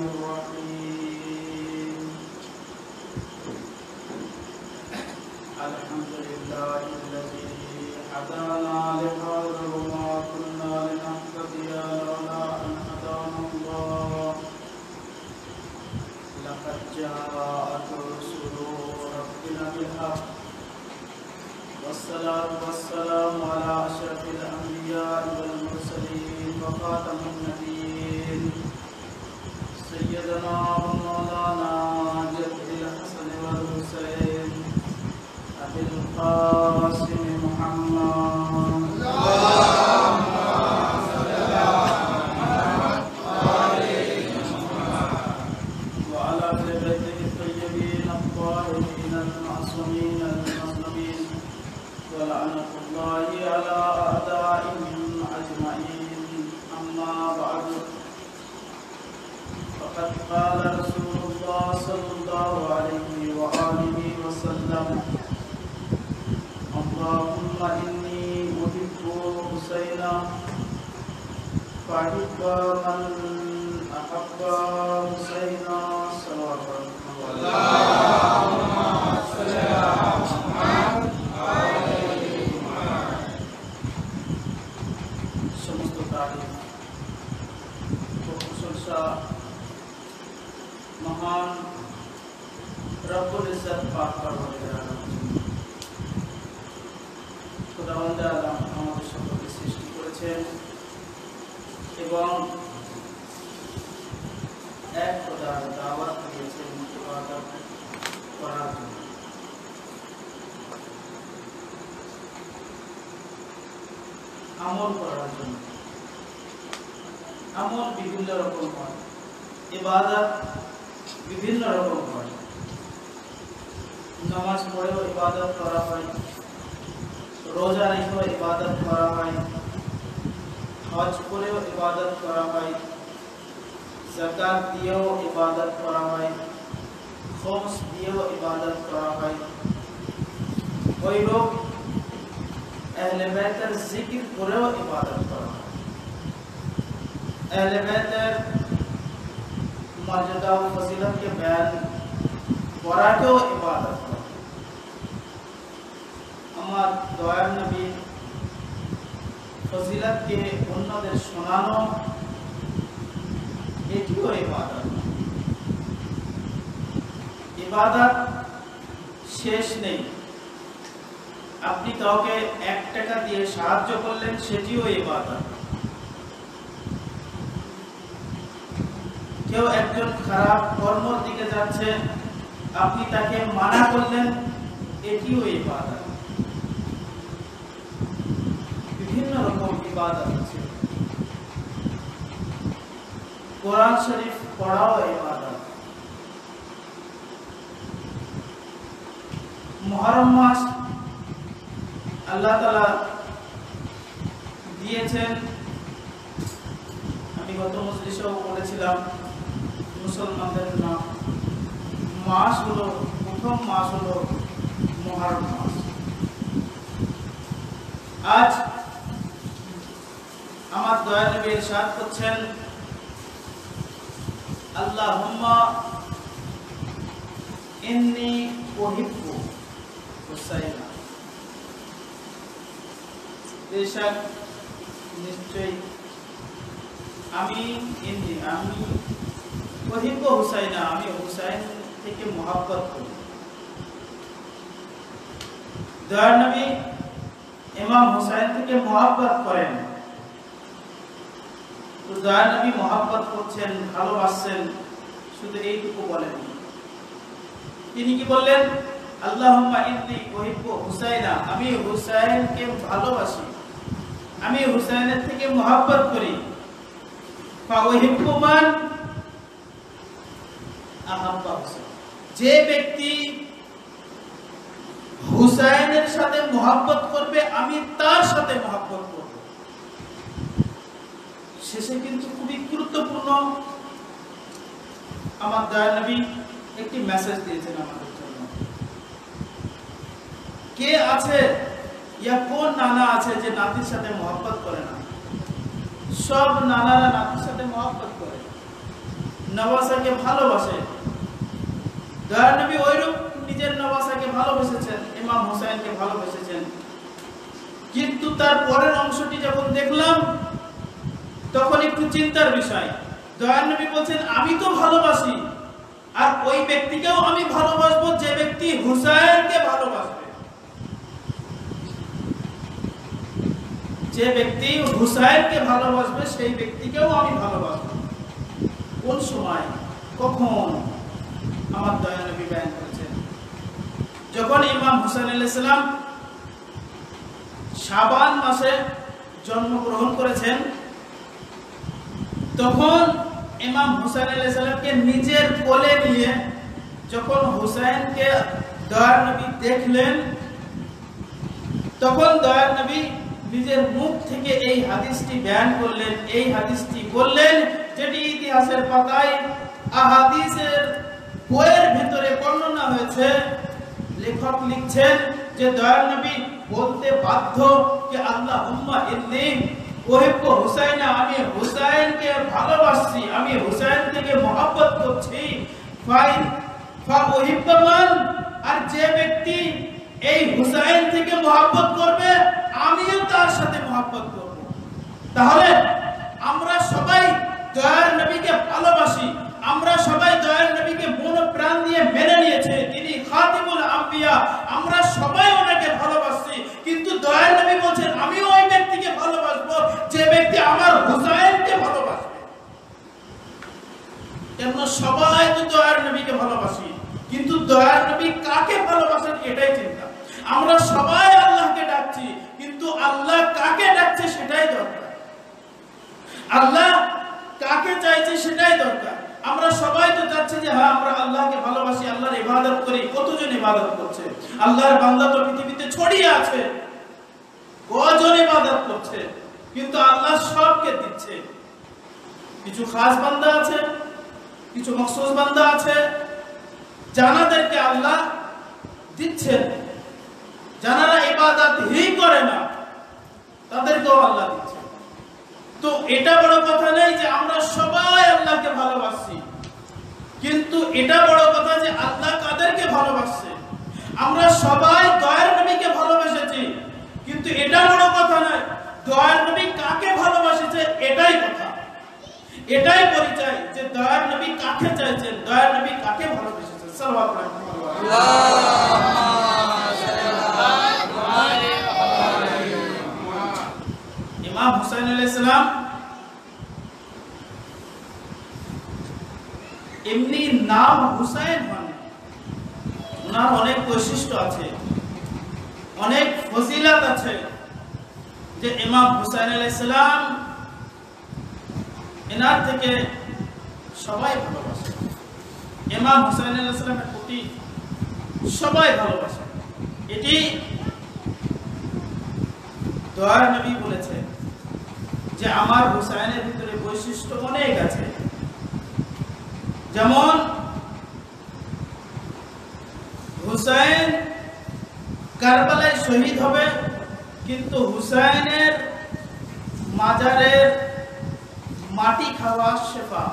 الرحيم الحمد لله الذي هدانا لهذا وما كنا لنهتدي لولا أن هدانا الله لقد جاءت رسل ربنا بالحق والصلاة والسلام على أشرف الأنبياء والمرسلين وخاتم النبيين سيدنا ومولانا جد الحسن والحسين أبي القاسم محمد اللهم صل على محمد وعلى آل بيته الطيبين الطاهرين المعصومين المظلومين ولعنة الله على أعدائهم أجمعين أما بعد فقد قال رسول الله صلى الله عليه وآله وسلم اللهم إني أحب حسينا فأحب من أحب حسينا صلوات اللهم صل على محمد সমস্ত তারিফ ও প্রশংসা মহান রব্বুল ইজ্জত পাক পরওয়ারদিগার খোদাবন্দে আলম আমাদের সকলকে সৃষ্টি করেছেন এবং এক খোদার দাওয়াত দিয়েছেন ইবাদত করার জন্য। আমল করার জন্য। আমল বিভিন্ন রকম হয়, ইবাদত বিভিন্ন রকম হয়। নামাজ পড়েও ইবাদত করা হয়, রোজা রেখেও ইবাদত করা হয়, হজ করেও ইবাদত করা হয়, যাকাত দিয়েও ইবাদত করা হয়, খমস দিয়েও ইবাদত করা হয়। ওই লোক আহলে বাইতের জিকির করেও ইবাদত করা হয়, আহলে বাইতের মর্যাদা ও ফজিলতকে বয়ান করাকেও ইবাদত করা হয়। আমার দয়ার নবী ফজিলতকে অন্যদের শোনানো এটিও ইবাদত। ইবাদত শেষ নেই। আপনি কাউকে 1 টাকা দিয়ে সাহায্য করলেন, সেটিও ইবাদত। কেউ একজন খারাপ কর্মের দিকে যাচ্ছে, আপনি তাকে মানা করলেন, এটিও ইবাদত। বিভিন্ন রকম ইবাদত আছে। কোরআন শরীফ পড়াও ইবাদত। মুহররম মাস আল্লাহ তাআলা দিয়েছেন। আমি গত মজলিসেও বলেছিলাম, মুসলমানদের মাস হলো, প্রথম মাস হলো মুহররম মাস। আজ আমার দয়ার নবী ইরশাদ করছেন, আল্লাহুম্মা ইন্নী উহিব্বু হুসাইনা। বেশক নিশ্চয়ই আমি উহিব্বু হুসাইনা, আমি হুসাইন থেকে মহব্বত করি। দয়ার নবী ইমাম হুসাইন থেকে মহব্বত করেন। তো দয়ার নবী মহব্বত করছেন, ভালোবাসছেন, শুধু এইটুকু বলেন। তিনি কি বললেন? আল্লাহুম্মা ইন্নী উহিব্বু হুসাইনা, আমি হুসাইনকে ভালোবাসি, আমি হুসাইনের থেকে মহব্বত করি। ফা উহিব্বু মান আহাব্বা হুসাইন, যে ব্যক্তি হুসাইনের সাথে মহব্বত করবে, আমি তার সাথে মহব্বত করব। শেষে কিন্তু খুবই গুরুত্বপূর্ণ আমার দয়ার নবী একটি মেসেজ দিয়েছেন আমাদের জন্য। কে আছে ইয়া কোন নানা আছে যে নাতির সাথে মহব্বত করে না? সব নানারা নাতির সাথে মহব্বত করে। নওয়াসাকে ভালোবাসে, দয়ার নবী ওইরূপ নিজের নওয়াসাকে ভালোবেসেছেন, ইমাম হুসাইনকে ভালোবেসেছেন। কিন্তু তার পরের অংশটি যখন দেখলাম তখন একটু চিন্তার বিষয়। দয়ার নবী বলছেন আমি তো ভালোবাসি, আর ওই ব্যক্তিকেও আমি ভালোবাসবো যে ব্যক্তি হুসাইনকে ভালোবাসবে। যে ব্যক্তি হুসাইনকে ভালোবাসবে সেই ব্যক্তিকেও আমি ভালোবাসবো। কোন সময়, কখন? আমার দয়ার নবী বয়ান করেছেন যখন ইমাম হুসাইন আলাইহিস সালাম শাবান মাসে জন্মগ্রহণ করেছেন, তখন ইমাম হুসাইন আলাইহিস সালামকে নিজের কোলে নিয়ে যখন হুসাইনকে দয়ার নবী দেখলেন, তখন দয়ার নবী নিজের মুখ থেকে এই হাদিসটি বয়ান করলেন, এই হাদিসটি বললেন যেটি ইতিহাসের পাতায় আহাদিসের বইয়ের ভিতরে বর্ণনা হয়েছে। লেখক লিখছেন যে দয়ার নবী বলতে বাধ্য যে আল্লাহুম্মা ইন্নী উহিব্বু হুসাইনা, আমি হুসাইনকে ভালোবাসি, আমি হুসাইন থেকে মহব্বত করছি। ফা উহিব্বু মান, আর যে ব্যক্তি এই হুসাইন থেকে মহব্বত করবে আমিও তার সাথে মহব্বত করব। তাহলে আমরা সবাই দয়ার নবীকে ভালোবাসি, আমরা সবাই দয়ার নবীকে মন প্রাণ দিয়ে মেনে নিয়েছি, তিনি খাতিমুল আম্বিয়া, আমরা সবাই ওনাকে ভালোবাসি। কিন্তু দয়ার নবী বলছেন আমি ওই ব্যক্তিকে ভালোবাসবো যে ব্যক্তি আমার হুসাইনকে ভালোবাসবে। কেন? সবাই তো দয়ার নবীকে ভালোবাসি, কিন্তু দয়ার নবী কাকে ভালোবাসেন এটাই চিন্তা। আমরা সবাই আল্লাহকে ডাকছি, কিন্তু আল্লাহ কাকে ডাকছে সেটাই দরকার, আল্লাহ কাকে চাইছে সেটাই দরকার। আমরা সবাই তো চাচ্ছি যে হ্যাঁ আমরা আল্লাহকে ভালোবাসি, আল্লাহর ইবাদত করি। কতজন ইবাদত করছে? আল্লাহর বান্দা তো পৃথিবীতে ছড়িয়ে আছে, কজন ইবাদত করছে? কিন্তু আল্লাহ সবকে দিচ্ছে। কিছু খাস বান্দা আছে, কিছু মখসুস বান্দা আছে, জানাদেরকে আল্লাহ দিচ্ছেন, যারা ইবাদতই করে না তাদেরকেও আল্লাহ দিচ্ছেন। তো এটা বড় কথা নেই যে আমরা সবাই আল্লাহকে ভালোবাসি, কিন্তু এটা বড় কথা যে আল্লাহ কাদেরকে ভালোবাসছে। আমরা সবাই দয়ার নবীকে ভালোবেসেছি, কিন্তু এটা বড় কথা নয় দয়ার নবী কাকে ভালোবাসেছে এটাই কথা, এটাই পরিচয় যে দয়ার নবী কাকে চাইছেন, দয়ার নবী কাকে ভালোবেসেছেন। সাল্লাল্লাহু আলাইহি ওয়াসাল্লাম। ইমাম হুসাইন আলাইহিস সালাম এমনি নাম হুসাইন মানে ওনার অনেক বৈশিষ্ট্য আছে, অনেক ফজিলত আছে, যে ইমাম হুসাইন আলাইহিস সালাম এনার থেকে সবাই ভালোবাসে, ইমাম হুসাইন আলাইহিস সালামের প্রতি সবাই ভালোবাসে। এটি দয়ার নবী বলেছেন যে আমার হুসাইনের ভিতরে বৈশিষ্ট্য অনেক আছে। যেমন হুসাইন কারবালায় শহীদ হবে, কিন্তু হুসাইনের মাজারের মাটি খাওয়া শেফা,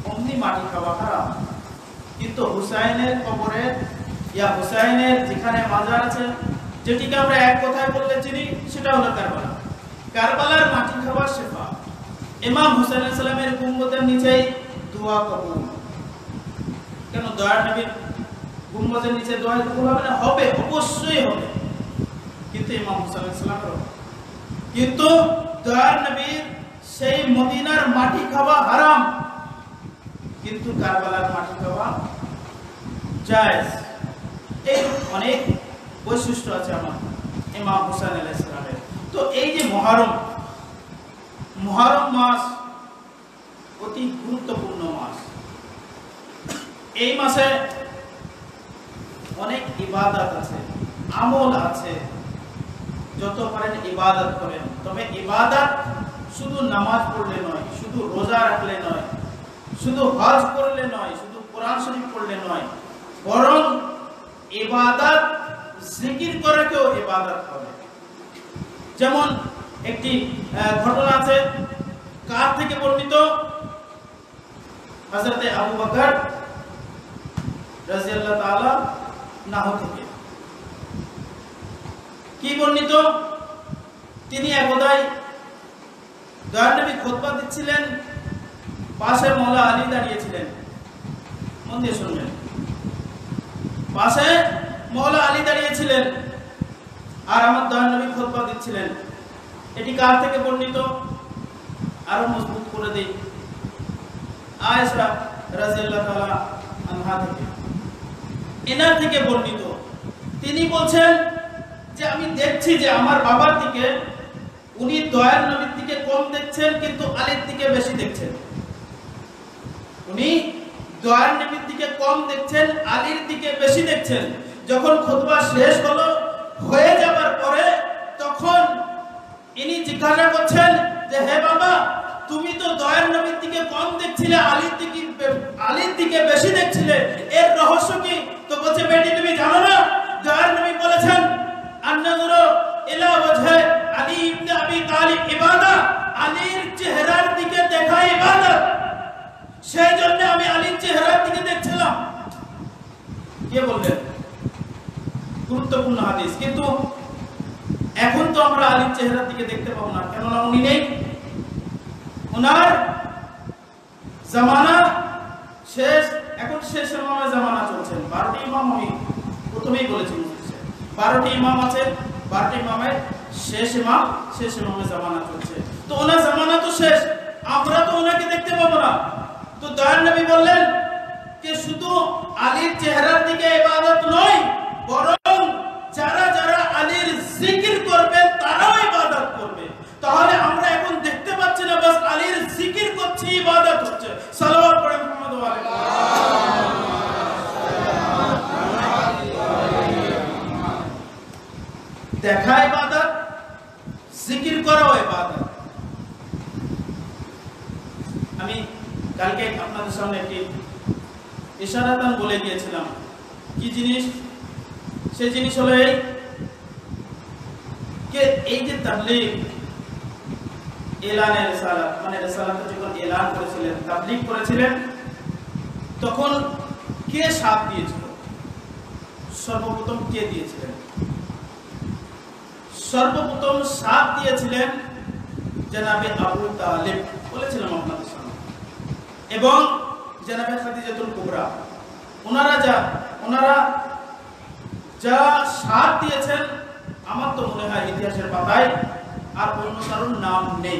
অমনি মাটি খাওয়া হারাম। কিন্তু হুসাইনের কবরে ইয়া হুসাইনের যেখানে মাজার আছে, যেটিকে আমরা এক কথায় বললে চিনি, সেটা হলো কারবালা। কারবালার মাটি খাওয়া শেফা। ইমাম হুসাইন আলাইহিস সালামের গুম্বদের নিচেই দোয়া কবুল। কেন? দয়ার নবীর গুম্বদের নিচে দোয়া কবুল হবে না? হবে, অবশ্যই হবে। কিন্তু ইমাম হুসাইন আলাইহিস সালামের, কিন্তু দয়ার নবীর সেই মদিনার মাটি খাওয়া হারাম, কিন্তু কারবালার মাটি খাওয়া জায়েজ। এই অনেক বৈশিষ্ট্য আছে আমার ইমাম হুসাইন আলাইহিস সালামের। তো এই যে মুহররম মাস অতি গুরুত্বপূর্ণ মাস। এই মাসে অনেক ইবাদত আছে, আমল আছে, যত পারেন ইবাদত করেন। তবে ইবাদত শুধু নামাজ পড়লে নয়, শুধু রোজা রাখলে নয়, শুধু হজ করলে নয়, শুধু কোরআন শরীফ পড়লে নয়, বরং ইবাদত জিকির করাকেও ইবাদত হবে। যেমন একটি ঘটনা আছে, কার থেকে বর্ণিত? হযরতে আবু বকর রাদিয়াল্লাহু তাআলা নাহু থেকে। কি বর্ণিত, তিনি একদাই দয়ার নবী খুতবা দিচ্ছিলেন, পাশে মওলা আলী দাঁড়িয়েছিলেন। মন দিয়ে শুনবেন, পাশে মওলা আলী দাঁড়িয়েছিলেন আর আমার দয়ার নবী খুতবা দিচ্ছিলেন। এটি কার থেকে বর্ণিত? আরো মজবুত করে দেই, আয়েশা রাদিয়াল্লাহু তাআলা আনহা থেকে, এনার থেকে বর্ণিত। তিনি বলছেন যে আমি দেখছি যে আমার বাবার দিকে উনি দয়ার নবীর দিকে কম দেখছেন, কিন্তু আলীর দিকে বেশি দেখছেন। উনি দয়ার নবীর দিকে কম দেখছেন, আলীর দিকে বেশি দেখছেন। যখন খুতবা শেষ হলো, হয়ে যাবার পরে তখন ইনি জিজ্ঞাসা করছেন যে হে বাবা, তুমি তো দয়ার নবীর দিকে কম দেখছিলে, আলীর দিকে বেশি দেখছিলে, এর রহস্য কি? তো বলছে, বেটি তুমি জানো না, দয়ার নবী বলেছেন আন-নাযরু ইলা ওয়াজহি আলী ইবনে আবি তালিব ইবাদত, আলীর চেহারার দিকে দেখা ইবাদত। সেই জন্য আমি আলীর চেহারার দিকে দেখছিলাম। কে বললেন? গুরুত্বপূর্ণ হাদিস। কিন্তু এখন তো আমরা আলীর চেহারার দিকে দেখতে পাবো না, কেননা উনি নেই। ওনার জামানা শেষ, এখন শেষ জামানা চলছেন। 12টি ইমাম আমি প্রথমেই বলেছি, 12টি ইমাম আছে, 12টি ইমামের শেষ ইমামের জামানা চলছে। তো ওনার জামানা তো শেষ, আমরা তো ওনাকে দেখতে পাবো না। তো দয়ার নবী বললেন যে শুধু আলীর চেহারার দিকে ইবাদত নয়, বরং যারা যারা আলীর জিকির করবে তারাও ইবাদত করবে। তাহলে আমরা এখন দেখতে পাচ্ছি না বাস আলীর জিকির করছি, ইবাদত হচ্ছে। সালাওয়াত পড়েন মুহাম্মদ ওয়া আলাইহি ওয়াসাল্লাম। দেখা ইবাদত, জিকির করাও ইবাদত। আমি কালকে আপনাদের সামনে একটি ইশারাতান বলে গিয়েছিলাম। কি জিনিস? সেই জিনিস হলো এই যে তাবলীগ, এলানে রিসালাত, মানে রিসালাত যখন এলান করেছিলেন, তাবলীগ করেছিলেন, তখন কে সাথ দিয়েছিল? সর্বপ্রথম কে দিয়েছিলেন? সর্বপ্রথম সাথ দিয়েছিলেন জনাবে আবু তালিব, বলেছিলাম আপনাদের সামনে, এবং জনাবে খাদিজাতুল কুবরা। ওনারা যা সাথ দিয়েছেন, আমার তো মনে হয় ইতিহাসের পাতায় আর অন্য কারোর নাম নেই।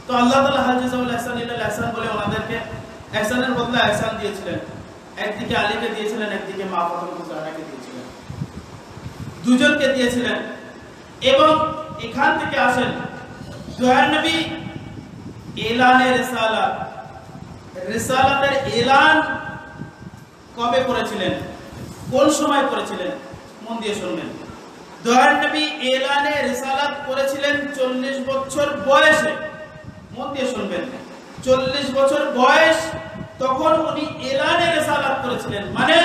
তো আল্লাহ তাআলা হাল জাযাউল ইহসান ইল্লাল ইহসান বলে ওনাদেরকে ইহসানের বদলে ইহসান দিয়েছিলেন। একদিকে আলীকে দিয়েছিলেন, একদিকে মা ফাতেমা জাহরাকে দিয়েছিলেন, দুজনকে দিয়েছিলেন। এবং এখান থেকে আসেন দয়ার নবী এলানে রিসালাত, রিসালাতের এলান কবে করেছিলেন, কোন সময় করেছিলেন? মন দিয়ে শুনবেন। দয়ার নবী এলানে রিসালাত করেছিলেন 40 বছর বয়সে। মন দিয়ে শুনবেন, 40 বছর বয়স, তখন উনি এলানে রিসালাত করেছিলেন, মানে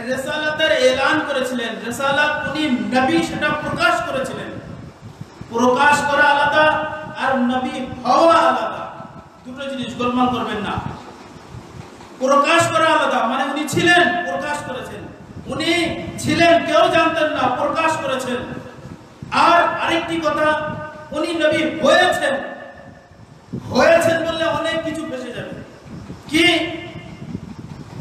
রিসালাতের এলান করেছিলেন। রিসালাত উনি নবী, সেটা প্রকাশ করেছিলেন। প্রকাশ করা আলাদা আর নবী হওয়া আলাদা, দুটো জিনিস গোলমাল করবেন না। প্রকাশ করা আলাদা, মানে উনি ছিলেন, প্রকাশ করেছেন। উনি ছিলেন, কেউ জানতেন না, প্রকাশ করেছেন। আর আরেকটি কথা, উনি নবী হয়েছেন। হয়েছেন বললে অনেক কিছু ভেসে যাবে। কি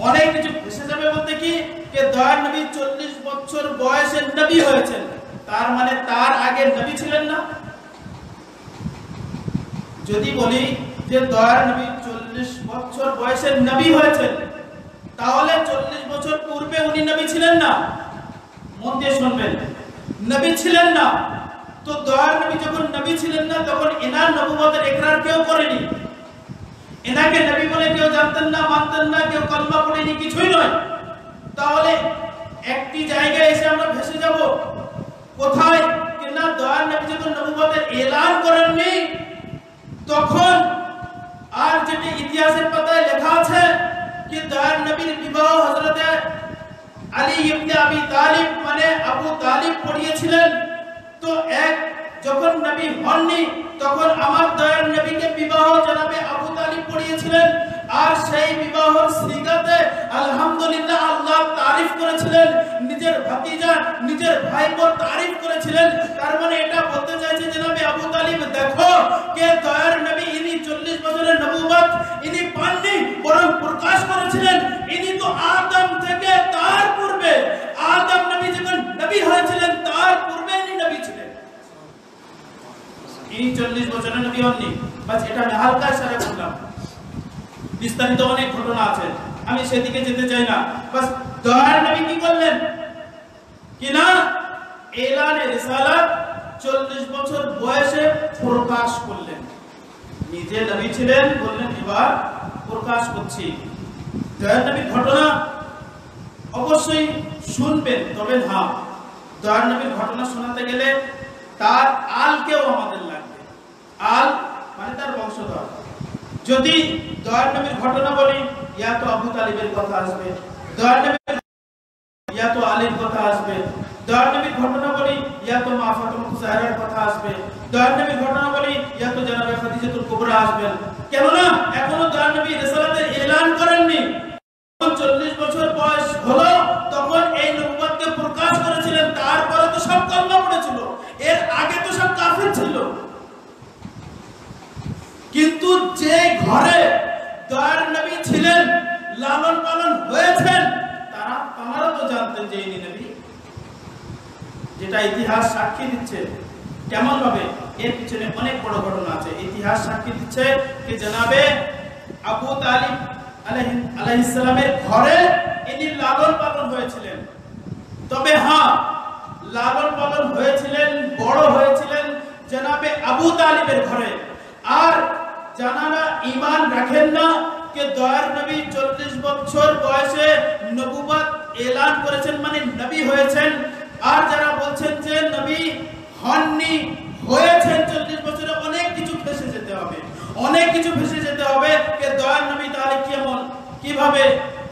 অনেক কিছু ভেসে যাবে বলতে কি, যে দয়ার নবী 40 বছর বয়সে নবী হয়েছেন, তার মানে তার আগে নবী ছিলেন না। যদি বলি যে দয়ার নবী 40 বছর বয়সে নবী হয়েছেন, তাহলে 40 বছর পূর্বে উনি নবী ছিলেন না। মন দিয়ে শুনবেন, নবী ছিলেন না। তো দয়ার নবী যখন নবী ছিলেন না, তখন এনার নবুয়তের ইকরার কেউ করেনি। এনাকে নবী বলে কেউ জানতেন না, মানতেন না, কেউ কলমা পড়েনি, কিছুই নয়। তাহলে একটি জায়গায় এসে আমরা ভেসে যাব কোথায়? না, দয়ার নবী যখন নবুয়তের এলান করেননি, তখন আর যেটা ইতিহাসের পাতায় লেখা আছে कि दयार नबीर विवाह हजरत আলী ইবনে আবি তালিব মানে আবু তালিব পড়িয়েছিলেন। তো এক যখন নবী হননি, তখন আমার দয়ার নবীকে বিবাহ জনাবে আবু তালিব পড়িয়েছিলেন। আর সেই বিবাহের সিগাতে আলহামদুলিল্লাহ আল্লাহ তারিফ করেছিলেন, নিজের ভাতিজা নিজের ভাইপোর তারিফ করেছিলেন। তার মানে এটা বলতে চাইছে জনাবে আবু তালিব, দেখো কে দয়ার নবী, ইনি 40 বছরের নবুয়ত ইনি পাননি, বরং প্রকাশ করেছিলেন। ইনি তো আদম থেকে তার পূর্বে, আদম নবী যখন নবী হয়েছিলেন তার পূর্বে ইনি নবী ছিলেন। ইনি 40 বছরের নবী হননি। বাস এটা আমি হালকা ইশারা করলাম, বিস্তারিত অনেক ঘটনা আছে, আমি সেদিকে যেতে চাই না। বাস দয়ার নবী কি করলেন কিনা এলানে রিসালাত 40 বছর বয়সে প্রকাশ করলেন। নিজে নবী ছিলেন, বললেন এবার প্রকাশ করছি। দয়ার নবীর ঘটনা অবশ্যই শুনবেন, তবে হ্যাঁ, দয়ার নবীর ঘটনা শোনাতে গেলে তার আলকেও আমাদের লাগবে। আল মানে তার বংশধর। যদি দয়ার নবীর ঘটনা বলি, ইয়া তো আবু তালিবের কথা আসবে, দয়ার নবীর ইয়া তো আলীর কথা আসবে, দয়ার নবীর ঘটনা বলি ইয়া তো মা ফাতেমা জাহরার কথা আসবে, দয়ার নবীর ঘটনা বলি ইয়া তো জনাবে খাদিজাতুল কুবরা আসবেন। কেননা এখনো দয়ার নবী রিসালাতের এলান করেননি। 40 বছর বয়স হলো তখন এই নবুয়তকে প্রকাশ করেছিলেন। তারপরে তো সব কলমা পড়েছিল, এর আগে তো সব কাফির ছিল। কিন্তু যে ঘরে দয়ার নবী ছিলেন, লালন পালন হয়েছেন, তারা তো জানতেন যে ইনি নবী, যেটা ইতিহাস সাক্ষী দিচ্ছে। কেমন ভাবে? এর পিছনে অনেক বড় ঘটনা আছে। ইতিহাস সাক্ষী দিচ্ছে যে জনাবে আবু তালিব আলাইহিস সালামের ঘরে ইনি লালন পালন হয়েছিলেন। তবে হ্যাঁ, লালন পালন হয়েছিলেন, বড় হয়েছিলেন জনাবে আবু তালিবের ঘরে। আর জানারা ঈমান রাখেন না যে দয়ার নবী 40 বছর বয়সে নবুয়ত এলান করেছেন, মানে নবী হয়েছেন। আর যারা বলছেন যে নবী হননি, হয়েছেন 40 বছরে, অনেক কিছু ফেসে যেতে হবে, অনেক কিছু ফেসে যেতে হবে। যে দয়ার নবী তাহলে কেমন, কিভাবে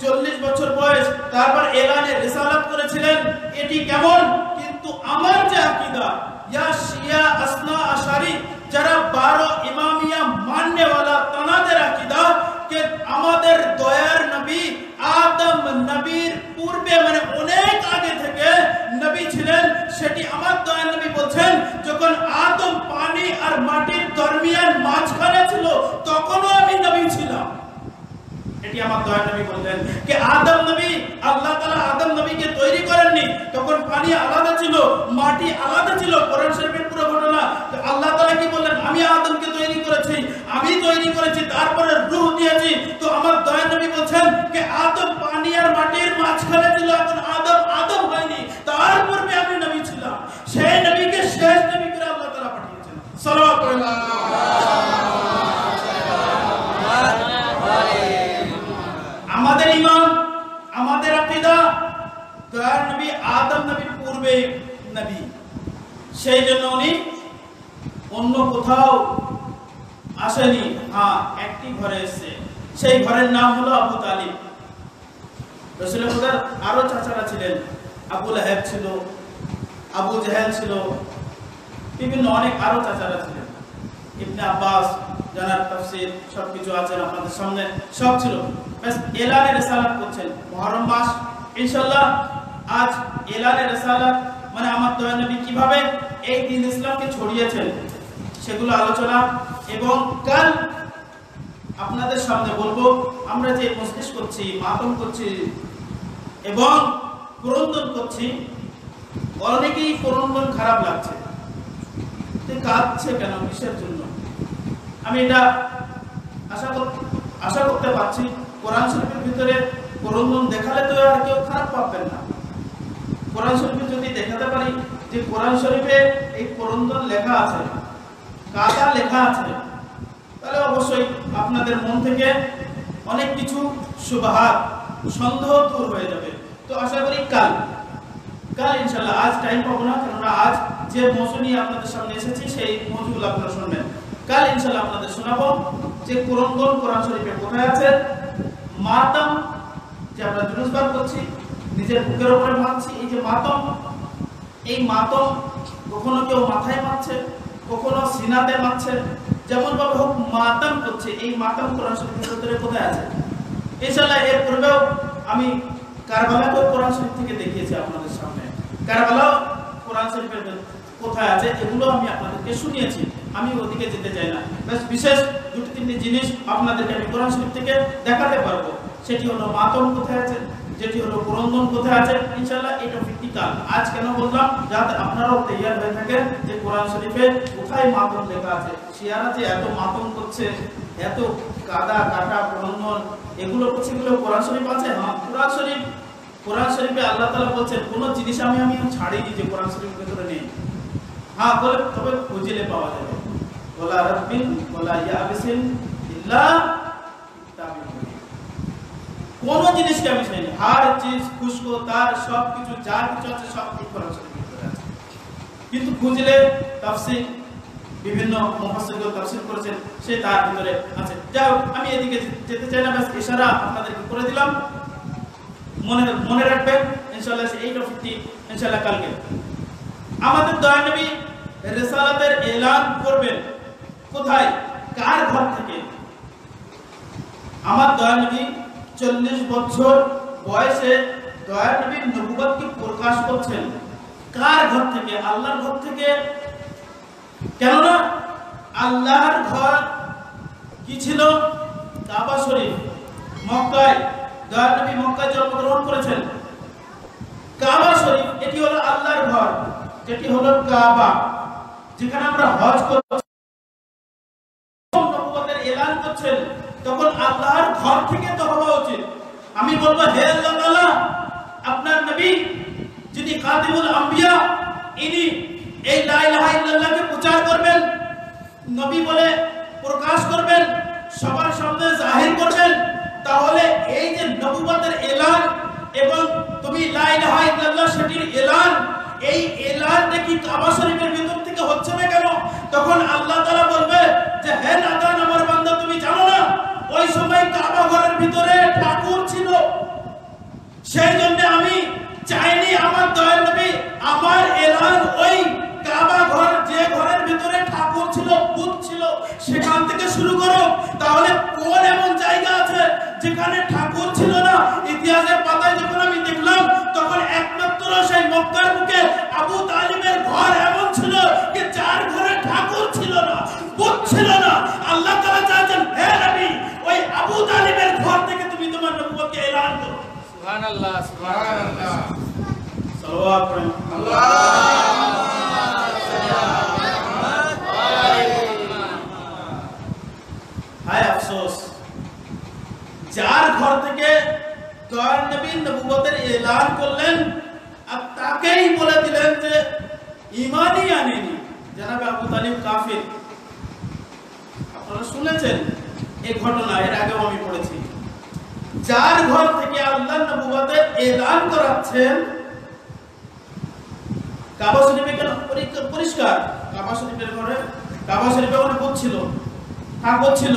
40 বছর বয়স তারপর এলানে রিসালাত করেছিলেন, এটি কেমন? কিন্তু আমার যে আকীদা, ইয়া শিয়া আসনা আশারি, যারা 12 ইমামিয়া মাননেওয়ালা, তানাদের আকীদা যে আমাদের দয়ার নবী আদম নবীর পূর্বে, মানে অনেক আগে থেকে নবী ছিলেন। সেটি আমার দয়ার নবী বলছেন যখন আদম পানি আর মাটির দরমিয়ান মাঝখানে ছিল তখনও আমি নবী ছিলাম। এটি আমার দয়ার নবী বললেন যে আদম নবী, আল্লাহ তাআলা আদম নবীকে তৈরি করেননি, তখন পানি আলাদা ছিল, মাটি আলাদা ছিল। কোরআন শরীফের পুরো ঘটনা। আল্লাহ তাআলা কি বললেন? আমি আদমকে তৈরি করেছি, আমি তৈরি করেছি, তারপরে রূহ দিয়েছি। তো আমার দয়ার নবী বলছেন যে আদম পানি আর মাটির মাঝখানে ছিল, এখন আদম আদম হয়নি, তার পূর্বে আমি নবী ছিলাম। সেই নবীকে শেষ নবী করে আল্লাহ তাআলা পাঠিয়েছেন। সাল্লাল্লাহু আলাইহি ওয়া সাল্লাম। আমাদের ঈমান, আমাদের আকীদা, দয়ার নবী আদম নবীর পূর্বে নবী। সেই জন্য উনি অন্য কোথাও আসেনি। হ্যাঁ, একটি ঘরে এসেছে, সেই ঘরের নাম হলো আবু তালিব। রাসূলের খোদার আরো চাচারা ছিলেন, আবু লাহাব ছিল, আবু জাহেল ছিল, বিভিন্ন অনেক আরো চাচারা ছিলেন। ইবনে আব্বাস জানার তাফসীর সবকিছু আছে আপনাদের সামনে, সব ছিল। বাস এলানে রিসালাত করছেন, মুহররম মাস ইনশাআল্লাহ। আজ এলানে রিসালাত মানে আমার দয়ার নবী কিভাবে এই দ্বীন ইসলামকে ছড়িয়েছেন সেগুলো আলোচনা। এবং কাল আপনাদের সামনে বলবো আমরা যে মজলিস করছি, মাতম করছি এবং ক্রন্দন করছি, অনেকেই ক্রন্দন খারাপ লাগছে, কাঁদছে কেন, কিসের জন্য? আমি এটা আশা করতে পারছি কোরআন শরীফের ভিতরে ক্রন্দন দেখালে তো আর কেউ খারাপ পাবেন না। কোরআন শরীফে যদি দেখাতে পারি যে কোরআন শরীফে এই ক্রন্দন লেখা আছে, কাদা লেখা আছে, তাহলে অবশ্যই আপনাদের মন থেকে অনেক কিছু শুবহাত, সন্দেহ দূর হয়ে যাবে। তো আশা করি কাল ইনশাআল্লাহ, আজ টাইম পাবো না, কারণ আজ যে মৌজু নিয়ে আপনাদের সামনে এসেছি সেই মৌজুগুলো আপনারা শুনবেন। কাল ইনশাআল্লাহ আপনাদের শোনাবো যে ক্রন্দন কোরআন শরীফে কোথায় আছে, মাতম যে আমরা জুলুস বার করছি, নিজের বুকের উপরে মারছি, এই যে মাতম, এই মাতম কখনো কেউ মাথায় মারছে, কখনো সিনাতে মারছে, যেমন ভাবে হোক মাতাম করছে, এই মাতাম কোরআন শরীফের ভিতরে কোথায় আছে? ইনশাআল্লাহ এর পূর্বেও আমি কারবালাকে কোরআন শরীফ থেকে দেখিয়েছি আপনাদের সামনে। কারবালা কোরআন শরীফের কোথায় আছে এগুলো আমি আপনাদেরকে শুনিয়েছি, আমি ওদিকে যেতে চাই না। বেশ বিশেষ দুটি তিনটি জিনিস আপনাদেরকে আমি কোরআন শরীফ থেকে দেখাতে পারবো। সেটি হলো মাতম কোথায় আছে, যেটি হলো ক্রন্দন কোথায় আছে। ইনশাআল্লাহ এই টপিকটি কাল। আজ কেন বললাম, যাতে আপনারাও তৈয়ার হয়ে থাকেন যে কোরআন শরীফে কোথায় মাতম লেখা আছে। শিয়ারা যে এত মাতম করছে, এত কাদা কাটা ক্রন্দন এগুলো করছে, এগুলো কোরআন শরীফ আছে? হ্যাঁ, কোরআন শরীফে আল্লাহ তাআলা বলছেন কোন জিনিস আমি ছাড়িনি যে কোরআন শরীফের ভিতরে নেই। হ্যাঁ বলে, তবে খুঁজলে পাওয়া যাবে। ওয়ালা রাব্বিন ওয়ালা ইয়াবিসিন ইল্লা কোন জিনিসকে আমি চাইনি, হার চিজ খুশকো তার সব কিছু যা কিছু আছে সব ঠিক কোরআন শরীফের ভিতরে আছে। কিন্তু খুঁজলে তাফসীর বিভিন্ন মুফাসসিরগণ তাফসীর করেছেন, সে তার ভিতরে আছে। যাও আমি এদিকে যেতে চাই না, বাস ইশারা আপনাদেরকে করে দিলাম, মনে রাখবেন। ইনশাআল্লাহ এই টপিকটি ইনশাআল্লাহ কালকে আমাদের দয়ার নবী রিসালাতের এলান করবেন কোথায়, কার ঘর থেকে? আমার দয়ার নবী 40 বছর বয়সে দয়ার নবী নবুয়তকে প্রকাশ করছেন কার ঘর থেকে? আল্লাহর ঘর থেকে। কেননা আল্লাহর ঘর কি ছিল? কাবা শরীফ। মক্কায় দয়ার নবী মক্কায় জন্মগ্রহণ করেছেন। কাবা শরীফ এটি হলো আল্লাহর ঘর, যেটি হলো কাবা, যেখানে আমরা হজ করছি। নবুয়তের এলান করছেন তখন আল্লাহর ঘর থেকে তো হওয়া উচিত। আমি বলবো, হে আল্লাহ তাআলা, আপনার নবী যিনি খাতিমুল আম্বিয়া, ইনি এই লা ইলাহা ইল্লাল্লাহকে প্রচার করবেন, নবী বলে প্রকাশ করবেন, সবার সামনে জাহির করবেন। তাহলে এই যে নবুয়তের এলান এবং তুমি লা ইলাহা ইল্লাল্লাহ সেটির এলান, এই এলানটা কি কাবা শরীফের ভিতর থেকে হচ্ছে না কেন? তখন আল্লাহ তাআলা বলবে যে, হে নাদান আমার বান্দা, তুমি জানো না ওই সময় কাবা ঘরের ভিতরে ঠাকুর ছিল, সেই জন্য আমি চাইনি আমার দয়ার নবী আমার এলান ওই কাবা ঘর, যে ঘরের ভিতরে ঠাকুর ছিল, বুত ছিল, সেখান থেকে শুরু করো। তাহলে কোন এমন জায়গা আছে যেখানে ঠাকুর ছিল না? ইতিহাসের পাতায় যখন আমি দেখলাম, তখন একমাত্র সেই মক্কার বুকে আবু তালিবের ঘর এমন ছিল যে যার ঘরে ঠাকুর ছিল না, বুত ছিল না। আল্লাহ তাআলা চাচ্ছেন, হে নবী, ওই আবু তালিবের ঘর থেকে তুমি তোমার নবুয়তকে এলান করো। সুবহানাল্লাহ, সুবহানাল্লাহ, সাল্লাল্লাহু হায় আফসোস, যার ঘর থেকে দয়ার নবী নবুয়তের এলান করলেন আর তাকেই বলে দিলেন যে ঈমানই আনেনি। জনাবে আবু তালিব কাফির। আপনারা শুনেছেন এই ঘটনা, এর আগেও আমি পড়েছি। যার ঘর থেকে আল্লাহ নবুয়তের এলান করাচ্ছেন, কাবা শরীফে কেন পরিষ্কার? কাবা শরীফের ঘরে, কাবা শরীফে অনেক ভূত ছিল, ঠাকুর ছিল,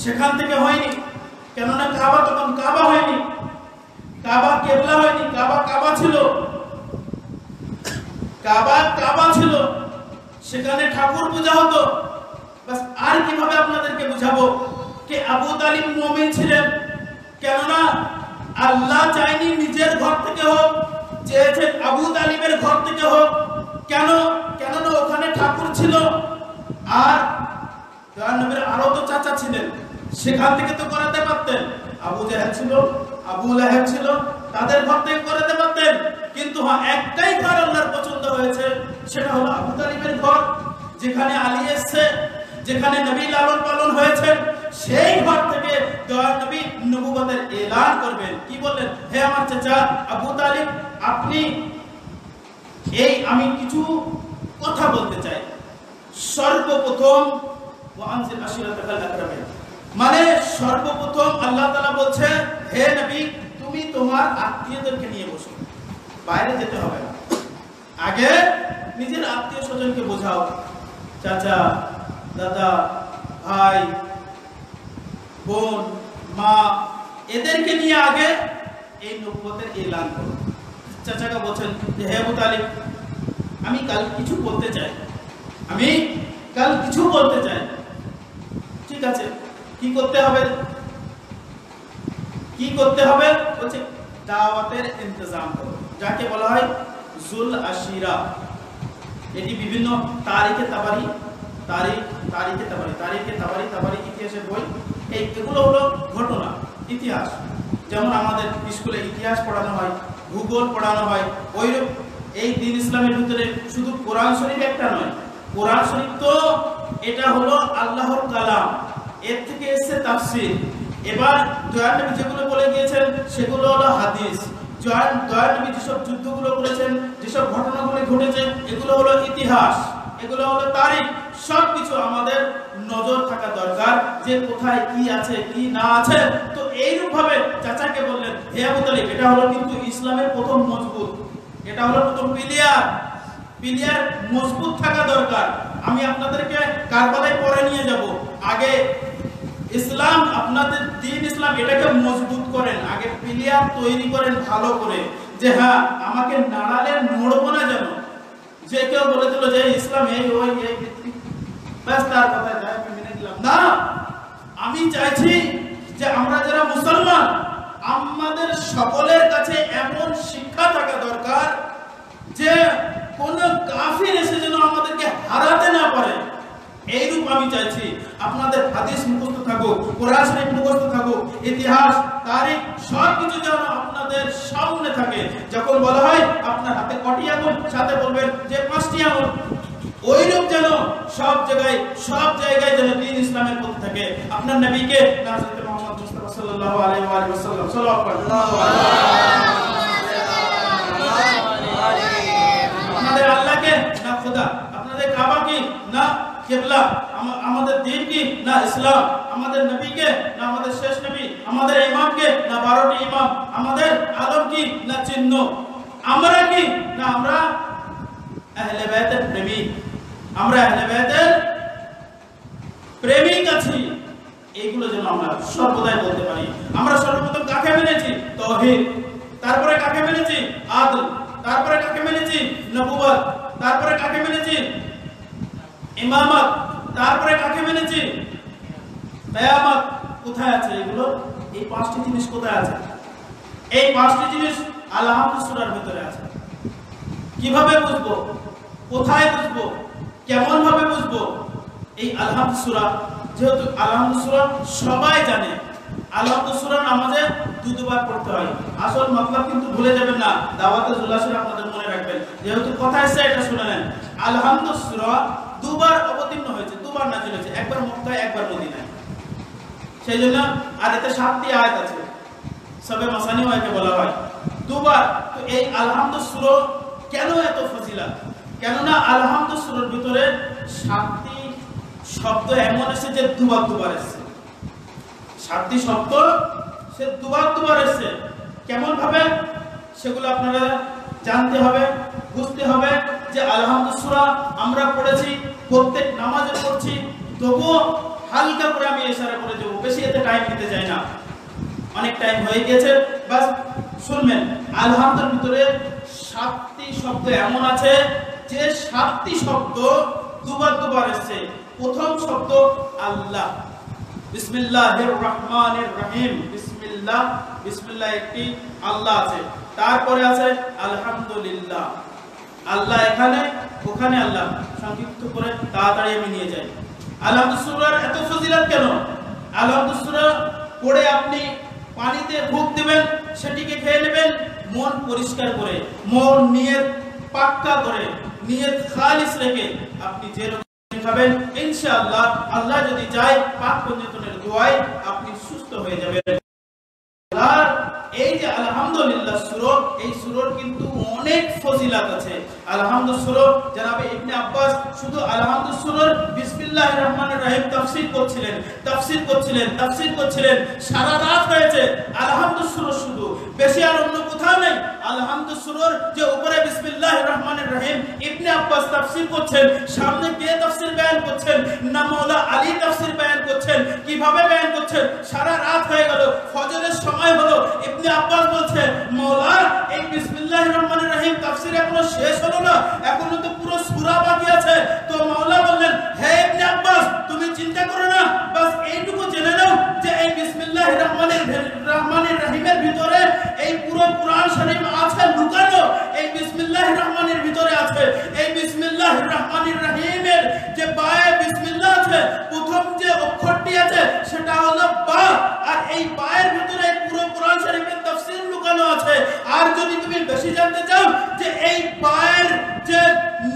সেখান থেকে হয়নি। কেননা কাবা তখন কাবা হয়নি, কাবা কেবলা হয়নি, কাবা কাবা ছিল, কাবা কাবা ছিল, সেখানে ঠাকুর পূজা হতো। বাস আর কিভাবে আপনাদেরকে বুঝাবো যে আবু তালিব মুমিন ছিলেন? কেননা আল্লাহ চাইনি নিজের ঘর থেকে হোক, চেয়েছেন আবু তালিবের ঘর থেকে হোক। কেন? কেননা ওখানে ঠাকুর ছিল, আর দয়ার নবীর আরো তো চাচা ছিলেন, সেখান থেকে তো করাতে পারতেন। আবু জাহেল ছিল, আবু লাহাব ছিল, তাদের ঘর থেকে করাতে পারতেন। কিন্তু হ্যাঁ, একটাই ঘর আল্লাহর পছন্দ হয়েছে, সেটা হলো আবু তালিবের ঘর, যেখানে আলী এসেছে, যেখানে নবী লালন পালন হয়েছেন। সেই ঘর থেকে দয়ার নবী নবুয়তের এলান করবেন। কি বললেন? হে আমার চাচা আবু তালিব, আপনি আমি কিছু কথা বলতে চাই। সর্বপ্রথম ওয়ানজিল আশিরাতাকাল আকরামিন, মানে সর্বপ্রথম আল্লাহ তাআলা বলছে, হে নবী, তুমি তোমার আত্মীয়দেরকে নিয়ে বসো, বাইরে যেতে হবে না। আগে নিজের আত্মীয় স্বজনকে বোঝাও, চাচা, দাদা, ভাই, বোন, মা, এদেরকে নিয়ে আগে এই নবুয়তের এলান করো। চাচাকে বলছেন যে, হে আবু তালিব, আমি কাল কিছু বলতে চাই, আমি কাল কিছু বলতে চাই। ঠিক আছে, কি করতে হবে? কি করতে হবে? বলছে দাওয়াতের ইন্তজাম করো, যাকে বলা হয় জুল আশিরা। এটি বিভিন্ন তারিখে তাবারি ইতিহাসের বই। এগুলো হলো ঘটনা, ইতিহাস। যেমন আমাদের স্কুলে ইতিহাস পড়ানো হয়, ভূগোল পড়ানো হয়, ওইরূপ এই দ্বীন ইসলামের ভিতরে শুধু কোরআন শরীফ একটা নয়। কোরআন শরীফ তো এটা হলো আল্লাহর কালাম, এর থেকে এসেছে তাফসীর। এবার দয়াল নবী যেগুলো বলে গিয়েছেন সেগুলো হলো হাদিস। দয়াল নবী যেসব যুদ্ধগুলো করেছেন, যেসব ঘটনাগুলো ঘটেছে, এগুলো হলো ইতিহাস, এগুলো হলো তারিখ। সবকিছু আমাদের নজর থাকা দরকার যে কোথায় কি আছে কি না আছে। তো এইরূপ ভাবে চাচাকে বললেন, হে আবু তালিব, এটা হলো কিন্তু ইসলামের প্রথম মজবুত, এটা হলো প্রথম পিলিয়ার মজবুত থাকা দরকার। আমি আপনাদেরকে কারবালায় পরে নিয়ে যাব। আগে ইসলাম, আপনাদের দ্বীন ইসলাম, এটাকে মজবুত করেন, আগে পিলিয়ার তৈরি করেন ভালো করে, যে হ্যাঁ আমাকে নাড়ালে নড়বো না। যেন যে কেউ বলে দিল যে ইসলাম এই ওই এই ব্যাস তার কথায় যায় আমি মেনে নিলাম না। আমি চাইছি যে আমরা যারা মুসলমান, আমাদের সকলের কাছে এমন শিক্ষা থাকা দরকার যে কোন কাফির এসে যেন আমাদেরকে হারাতে না পারে। এইরূপ আমি চাইছি। আপনাদের হাদিস মুখস্থ থাকুক, কোরআন শরীফ মুখস্থ থাকুক, ইতিহাস, তারিখ সবকিছু যেন আপনাদের সামনে থাকে। যখন বলা হয় আপনার হাতে কটি আঙুল, সাথে বলবেন যে 5টি আঙুল। ওইরূপ যেন সব জায়গায় যেন দ্বীন ইসলামের পথ থাকে। আপনার নবীকে হযরত মুহাম্মদ মুস্তাফা সাল্লাল্লাহু আলাইহি ওয়া সাল্লাম সাল্লাল্লাহু আপনাদের আল্লাহকে না খোদা, আপনাদের কাবা কি না কিবলা, আমাদের দ্বীন কি না ইসলাম, আমাদের নবীকে না আমাদের শেষ নবী, আমাদের ইমামকে না 12টি ইমাম, আমাদের আলম কি না চিহ্ন, আমরা কি না আমরা আহলে বাইতের প্রেমিক, আমরা আহলে বাইতের প্রেমিক আছি। এইগুলো যেন আমরা সর্বদাই বলতে পারি। আমরা সর্বপ্রথম কাকে মেনেছি? তাওহীদ। তারপরে কাকে মেনেছি? আদল। তারপরে কাকে মেনেছি? নবুয়ত। তারপরে কাকে মেনেছি? ইমামত। তারপরে কাকে মেনেছি? কিয়ামত। কোথায় আছে এগুলো? এই 5টি জিনিস কোথায় আছে? এই 5টি জিনিস আল-হামদ সূরার ভিতরে আছে। কিভাবে বুঝবো? কোথায় বুঝবো? কেমন ভাবে বুঝবো? এই আল-হামদ সূরা, যেহেতু আল-হামদ সূরা সবাই জানে, আল-হামদ সূরা নামাজে দুবার পড়তে হয়। আসল মতলব কিন্তু ভুলে যাবেন না, দাওয়াতে জুলাসের আপনাদের মনে রাখবেন। যেহেতু কথা এসে এটা শুনে নেন। আল-হামদ সূরা দুবার অবতীর্ণ হয়েছে, দুবার নাযিল হয়েছে, একবার মক্কায়, একবার মদিনায়। সেইজন্য আর এতে 7টি আয়াত আছে, সবে মাসানি ওয়াকে বলা হয় দুবার। তো এই আল-হামদ সূরা কেন এত ফজিলত? কেননা আল-হামদ সূরার ভিতরে 7টি শব্দ এমন এসেছে যে দুবার এসেছে। 7টি শব্দ সে দুবার এসেছে। কেমন ভাবে সেগুলো আপনারা জানতে হবে, বুঝতে হবে। যে আল-হামদ সূরা আমরা পড়েছি, প্রত্যেক নামাজে পড়ছি, তবুও হালকা করে আমি ইশারা করে দেব, বেশি এতে টাইম নিতে চাই না, অনেক টাইম হয়ে গেছে। বাস শুনবেন, আল-হামদের ভিতরে 7টি শব্দ এমন আছে যে 7টি শব্দ দুবার এসেছে। প্রথম শব্দ আল্লাহ, বিসমিল্লাহির রহমানির রহিম। বিসমিল্লাহ একটি, আল্লাহ আছে। তারপরে আছে আলহামদুলিল্লাহ। আল্লাহ এখানে, ওখানে আল্লাহ, সংক্ষিপ্ত করে তাড়াতাড়ি আমি নিয়ে যাই। আল-হামদ সূরার এত ফজিলত কেন? আল-হামদ সূরা পড়ে আপনি পানিতে ফুঁক দিবেন, সেটিকে খেয়ে নেবেন মন পরিষ্কার করে, মন নিয়ত পাক্কা করে, নিয়ত খালিস রেখে আপনি যে খাবেন, ইনশাআল্লাহ আল্লাহ যদি চায় পাক পঞ্জিতনের দোয়ায় আপনি সুস্থ হয়ে যাবেন। আর এই যে আলহামদুলিল্লাহ সূরা, এই সূরার কিন্তু অনেক ফজিলত আছে। আলহামদ সূরা জনাবে ইবনে আব্বাস শুধু আলহামদ সূরার বিসমিল্লাহির রহমানির রহিম তাফসীর করছিলেন, সারা রাত হয়েছে আলহামদ সূরা শুধু, বেশি আর অন্য কোথাও নেই। আলহামদ সূরার যে উপরে বিসমিল্লাহির রহমানির রহিম ইবনে আব্বাস তাফসীর করছেন, সামনে কে তাফসীর বয়ান করছেন? না মাওলা আলী তাফসীর বয়ান করছেন। কিভাবে বয়ান করছেন? সারা রাত হয়ে গেল, ফজরের সময় হলো, ইবনে আব্বাস বলছে মাওলা এই বিসমিল্লাহির রহমানির রহিম তাফসীর এখনো শেষ হলো না, এখনো তো পুরো সূরা বাকি আছে। তো মাওলা বললেন, হে ইবনে আব্বাস তুমি চিন্তা করো না, বাস এইটুকু জেনে নাও যে এই বিসমিল্লাহির রহমানির রহিমের ভিতরে এই পুরো কোরআন শরীফ আছে লুকানো। এই বিসমিল্লাহির রহমানির ভিতরে আছে এই বিসমিল্লাহির রহমানির রহিমের যে বায়ে বিসমিল্লাহ আছে, প্রথম যে অক্ষরটি আছে সেটা হলো বা, আর এই বায়ের ভিতরে পুরো কোরআন শরীফের তাফসীর লুকানো আছে। আর যদি তুমি বেশি জানতে চাও যে এই বায়ের যে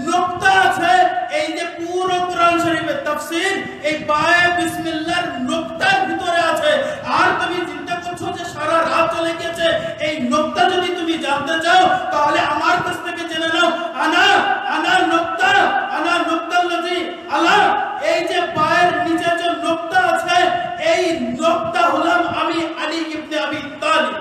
নুকতা আছে, এই যে পুরো কোরআন শরীফের তাফসীর এই বায়ে বিসমিল্লাহর নুকতার ভিতরে আছে। আর তুমি চিন্তা করছো যে সারা রাত চলে গেছে, এই নুকতা যদি তুমি জানতে চাও তাহলে আমার কাছ থেকে জেনে নাও, আনা নুকতাল্লাযী আলা, এই যে বায়ের নিচে যে নুকতা আছে এই নুকতা হলাম আমি আলী ইবনে আবি তালিব।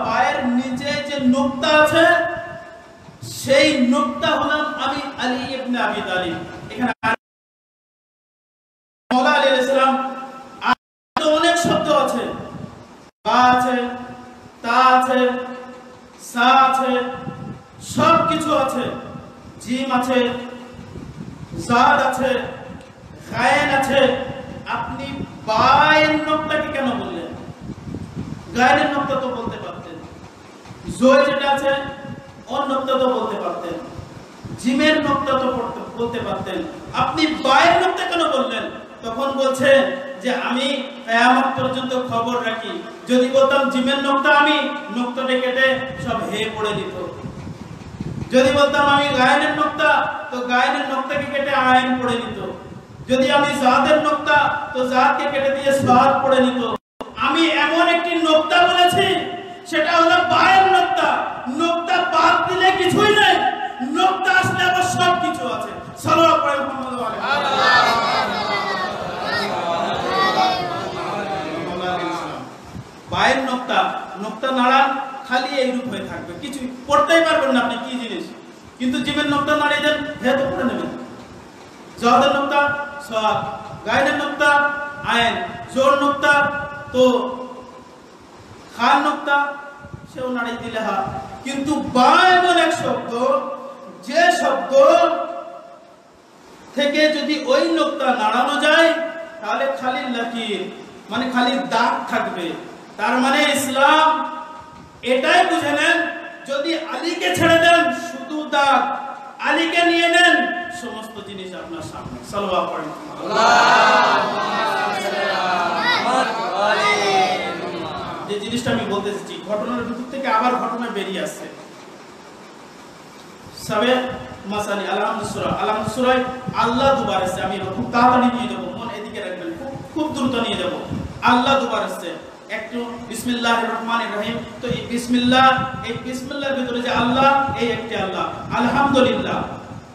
পায়ের নিচে যে নুকতা আছে সেই নুকতা হলাম আমি আলী ইবনে আবি তালিব। এখানে মাওলা আলাইহিস সালাম অনেক শব্দ আছে, বা আছে, তা আছে, সা আছে, সব কিছু আছে, জিম আছে, জাদ আছে, গায়েন আছে। আপনি বায়ের নুকতাকে কেন বললেন? গায়ের নুকতা তো বলতে পারতেন, জয় যেটা আছে ওর নুকতা তো বলতে পারতেন, জিমের নুকতা তো বলতে পারতেন, আপনি বায়ের নুকতা কেন বললেন? তখন বলছে যে আমি কিয়ামত পর্যন্ত খবর রাখি, যদি বলতাম জিমের নুকতা আমি নুকতাটা কেটে সব হে পড়ে দিত। যদি বলতাম আমি গায়েনের নুকতা তো গায়েনের নুকতাকে কেটে আইন পড়ে নিত। যদি আমি জাদের নুকতা তো জাদকে কেটে দিয়ে সাদ পড়ে নিত। আমি এমন একটি নুকতা বলেছি সেটা হলো বায়ের নুকতা। নুকতা বাদ দিলে কিছুই নাই, নুকতা আসলে আবার সব কিছু আছে। সাল্লাল্লাহু আলাইহি ওয়াসাল্লাম। বায়ের নুকতা নাড়া খালি এইরূপ হয়ে থাকবে, কিছু পড়তেই পারবেন না আপনি কি জিনিস। কিন্তু জিমের নুকতা নাড়িয়ে দেন, হে তো পড়ে নেবেন। জাদের নুকতা সাদ, গায়েনের নুকতা আইন, জোর নুকতা তো খান নুকতা সেও নাড়িয়ে দিলে হা। কিন্তু বা এমন এক শব্দ, যে শব্দ থেকে যদি ওই নুকতা নাড়ানো যায় তাহলে খালি লাকির মানে খালি দাগ থাকবে। তার মানে ইসলাম এটাই বুঝে নেন, যদি আলীকে ছেড়ে দেন শুধু দাগ, আলীকে নিয়ে নেন সমস্ত জিনিস আপনার সামনে। সাল্লাল্লাহু আলাইহি ওয়াসাল্লাম। যে জিনিসটা আমি বলতে চাচ্ছি, ঘটনার ভিতর থেকে আবার ঘটনা বেরিয়ে আসছে। সবে মাসানি আলহামদুলিল্লাহ সূরা আল্লাহ দুবার আছে। আমি খুব তাড়াতাড়ি নিয়ে যাব, মন এদিকে রাখবেন, খুব দ্রুত নিয়ে যাব। আল্লাহ দুবার আছে, একটু বিসমিল্লাহির রহমানির রহিম। তো এই বিসমিল্লাহর ভিতরে যে আল্লাহ, এই একটি আল্লাহ। আলহামদুলিল্লাহ